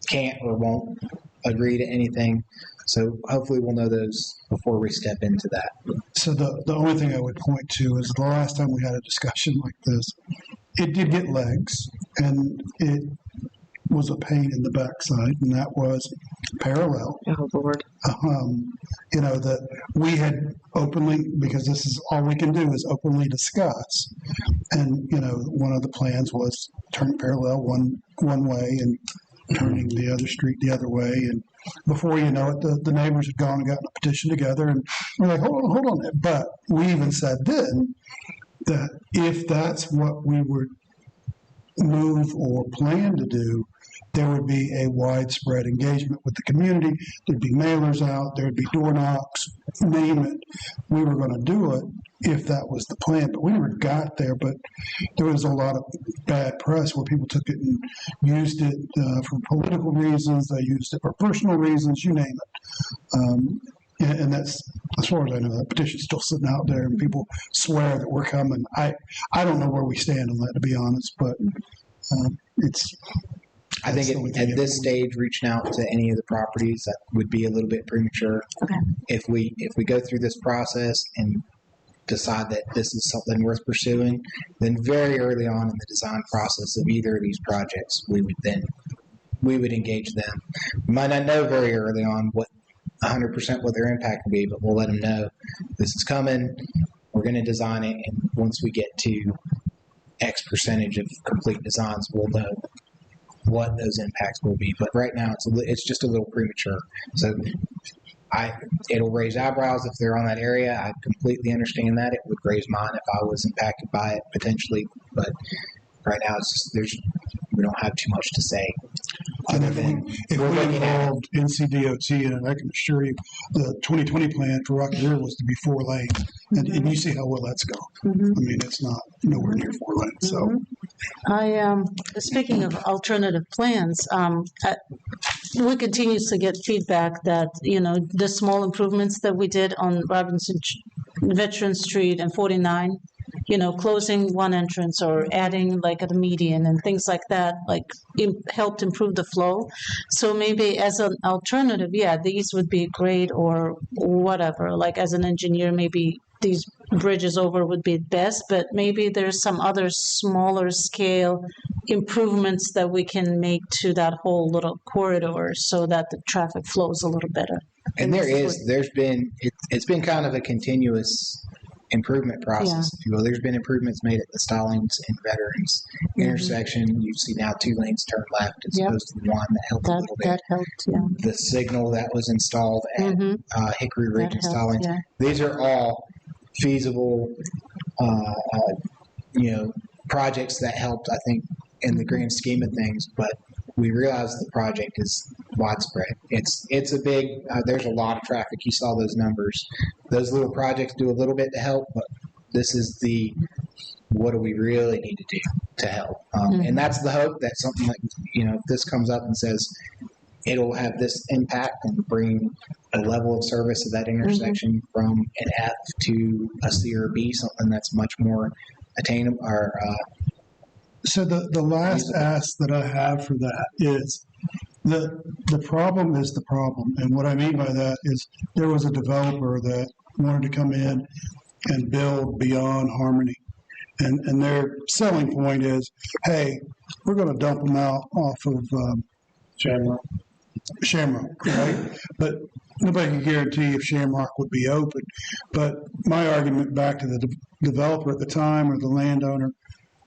can't or won't agree to anything. So hopefully we'll know those before we step into that. So the only thing I would point to is the last time we had a discussion like this, it did get legs, and it was a pain in the backside, and that was parallel. Oh, Lord. That we had openly, because this is all we can do is openly discuss. And, one of the plans was turn parallel one way and turning the other street the other way. And before you know it, the neighbors had gone and gotten a petition together, and we're like, hold on. But we even said then that if that's what we would move or plan to do, there would be a widespread engagement with the community. There'd be mailers out, there'd be door knocks, name it. We were going to do it if that was the plan, but we never got there. But there was a lot of bad press where people took it and used it for political reasons. They used it for personal reasons, you name it. And that's, as far as I know, that petition's still sitting out there, and people swear that we're coming. I don't know where we stand on that, to be honest, but I think at this stage, reaching out to any of the properties, that would be a little bit premature. Okay. If we go through this process and decide that this is something worth pursuing, then very early on in the design process of either of these projects, we would engage them. We might not know very early on 100% what their impact will be, but we'll let them know this is coming. We're going to design it, and once we get to X percentage of complete designs, we'll know what those impacts will be. But right now, it's just a little premature. So it'll raise eyebrows if they're on that area. I completely understand that. It would raise mine if I was impacted by it potentially. But right now, we don't have too much to say. And if we involved NCDOT, and I can assure you, the 2020 plan for Rocky River was to be 4 lanes, and you see how well that's gone. I mean, it's not nowhere near 4 lanes. So, Speaking of alternative plans, we continue to get feedback that the small improvements that we did on Veteran Street and 49. Closing one entrance or adding like at a median and things like that, helped improve the flow. So maybe as an alternative, these would be great, or whatever. Like as an engineer, maybe these bridges over would be best, but maybe there's some other smaller scale improvements that we can make to that whole little corridor so that the traffic flows a little better. And it's been kind of a continuous improvement process, if you will. There's been improvements made at the Stallings and Veterans intersection. You see now 2 lanes turn left as opposed to the one that helped a little bit. That helped, The signal that was installed at Hickory Ridge and Stallings. These are all feasible, projects that helped, I think, in the grand scheme of things. But we realize the project is widespread. It's a big, there's a lot of traffic. You saw those numbers. Those little projects do a little bit to help, but this is what do we really need to do to help? And that's the hope that something like, if this comes up and says it'll have this impact and bring a level of service of that intersection from an F to a C or a B, something that's much more attainable or so the last ask that I have for that is the problem is the problem. And what I mean by that is there was a developer that wanted to come in and build beyond Harmony. And their selling point is, hey, we're going to dump them out off of Shamrock, right? But nobody can guarantee if Shamrock would be open. But my argument back to the developer at the time or the landowner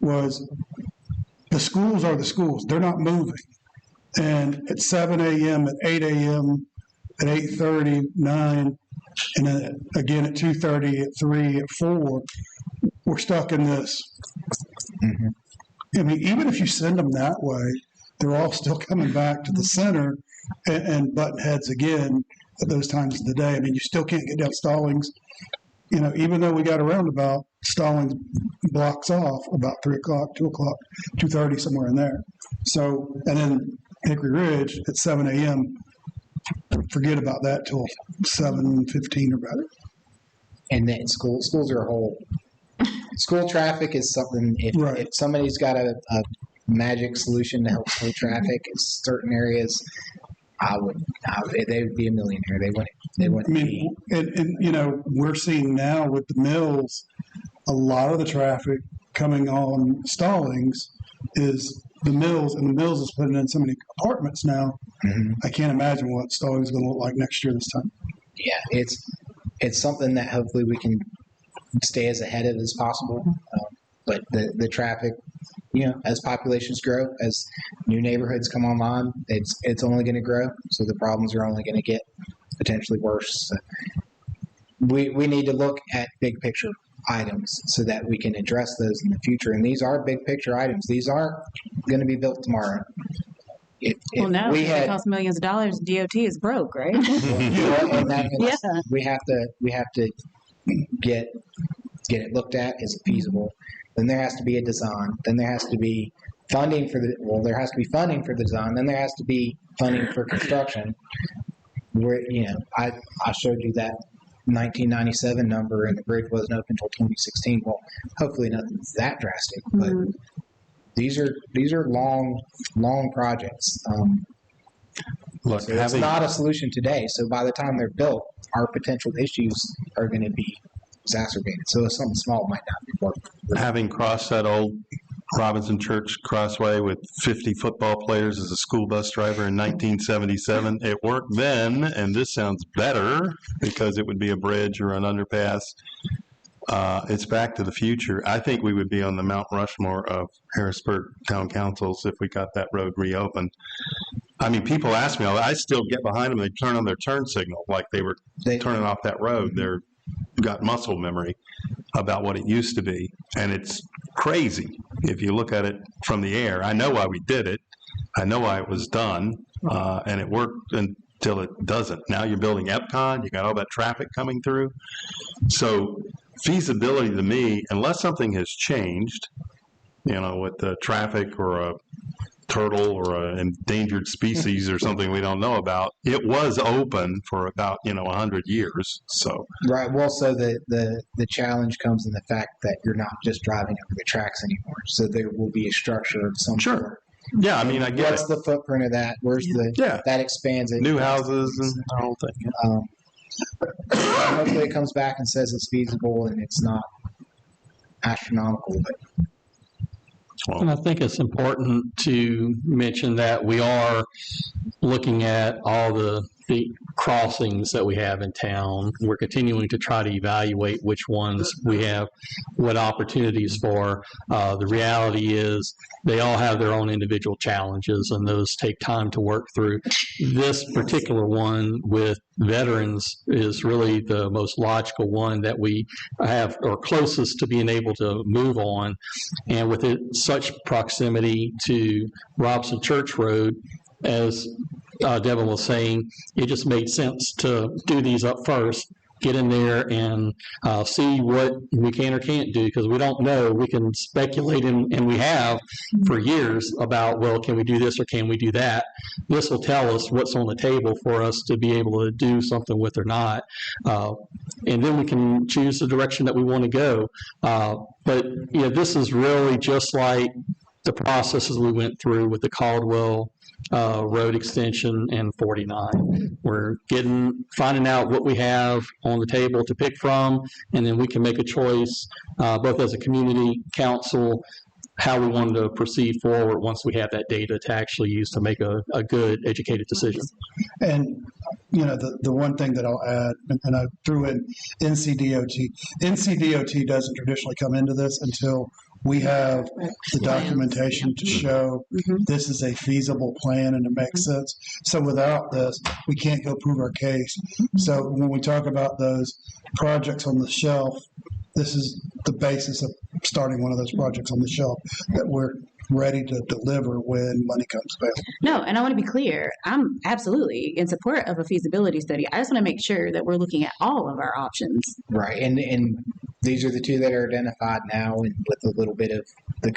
was the schools are the schools. They're not moving. And at 7 a.m., at 8 a.m., at 8:30, 9, and then again at 2:30, at 3, at 4, we're stuck in this. I mean, even if you send them that way, they're all still coming back to the center and button heads again at those times of the day. I mean, you still can't get down Stallings. You know, even though we got a roundabout, Stallings blocks off about 3 o'clock, 2 o'clock, 2:30, somewhere in there. So, and then Hickory Ridge at 7 a.m., forget about that till 7:15 or better. And then schools are a whole. School traffic is something, if somebody's got a magic solution to help slow traffic in certain areas, they would be a millionaire. They wouldn't be. And you know, we're seeing now with the mills, a lot of the traffic coming on Stallings is the mills, and the mills is putting in so many apartments now. I can't imagine what Stallings is going to look like next year this time. Yeah, it's something that hopefully we can stay as ahead of as possible. But the traffic, you know, as populations grow, as new neighborhoods come online, it's only going to grow. So the problems are only going to get potentially worse. So we need to look at big picture items so that we can address those in the future. And these are big picture items. These aren't going to be built tomorrow. Well, now it costs millions of dollars. DOT is broke, right? We have to get it looked at. Is it feasible? Then there has to be a design. Then there has to be funding for there has to be funding for the design. Then there has to be funding for construction. Where, you know, I showed you that 1997 number, and the bridge wasn't open until 2016. Well, hopefully nothing's that drastic, but these are long projects. Look, so it's not a solution today. So by the time they're built, our potential issues are going to be exacerbated. So something small might not be working. Having crossed that old Robinson Church Crossway with 50 football players as a school bus driver in 1977, it worked then, and this sounds better because it would be a bridge or an underpass. It's back to the future. I think we would be on the Mount Rushmore of Harrisburg town councils if we got that road reopened. I mean, people ask me, I still get behind them. They turn on their turn signal like they were turning off that road. They're got muscle memory about what it used to be. And it's crazy if you look at it from the air. I know why we did it. I know why it was done. And it worked until it doesn't. Now you're building Epcot. You got all that traffic coming through. So feasibility to me, unless something has changed, you know, with the traffic or a turtle or an endangered species or something we don't know about, it was open for about 100 years. So right. Well, so the challenge comes in the fact that you're not just driving over the tracks anymore. So there will be a structure of some sort. Yeah, I mean, I get what's the footprint of that? Where's that expands it? New houses and the whole thing. Hopefully it comes back and says it's feasible and it's not astronomical, but and I think it's important to mention that we are looking at all the crossings that we have in town. We're continuing to try to evaluate which ones we have what opportunities for. The reality is they all have their own individual challenges, and those take time to work through. This particular one with veterans is really the most logical one that we have, or closest to being able to move on. And with it such proximity to Robinson Church Road, as Devin was saying, it just made sense to do these up first, get in there and see what we can or can't do, because we don't know. We can speculate, and we have for years about, well, can we do this or can we do that? This will tell us what's on the table for us to be able to do something with or not. And then we can choose the direction that we want to go. But this is really just like the processes we went through with the Caldwell road extension and 49. We're finding out what we have on the table to pick from, and then we can make a choice, both as a community council, how we want to proceed forward once we have that data to actually use to make a good, educated decision. And, the one thing that I'll add, and I threw in NCDOT. NCDOT doesn't traditionally come into this until We have the documentation to show this is a feasible plan and it makes sense. So without this, we can't go prove our case. So when we talk about those projects on the shelf, this is the basis of starting one of those projects on the shelf that we're ready to deliver when money comes available. No, and I want to be clear. I'm absolutely in support of a feasibility study. I just want to make sure that we're looking at all of our options. Right, and these are the two that are identified now, and with a little bit of the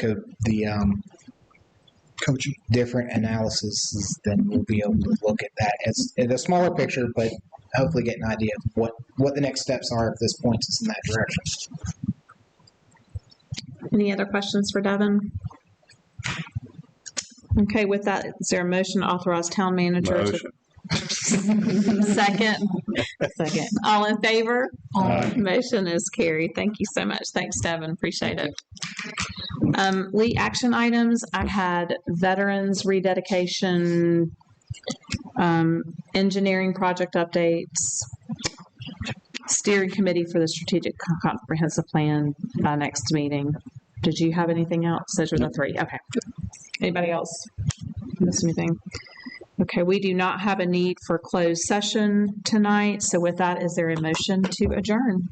Coaching. different analysis, then we'll be able to look at that as in a smaller picture, but hopefully get an idea of what the next steps are if this points us in that direction. Any other questions for Devin? Okay, with that, is there a motion to authorize town manager Motion. Second. Second. All in favor? Aye. Motion is carried. Thank you so much. Thanks, Devin. Appreciate it. Lee, action items. I had veterans rededication, engineering project updates, steering committee for the strategic comprehensive plan by next meeting. Did you have anything else? Those were the three. Okay. Anybody else miss anything? Okay, we do not have a need for closed session tonight. So with that, is there a motion to adjourn?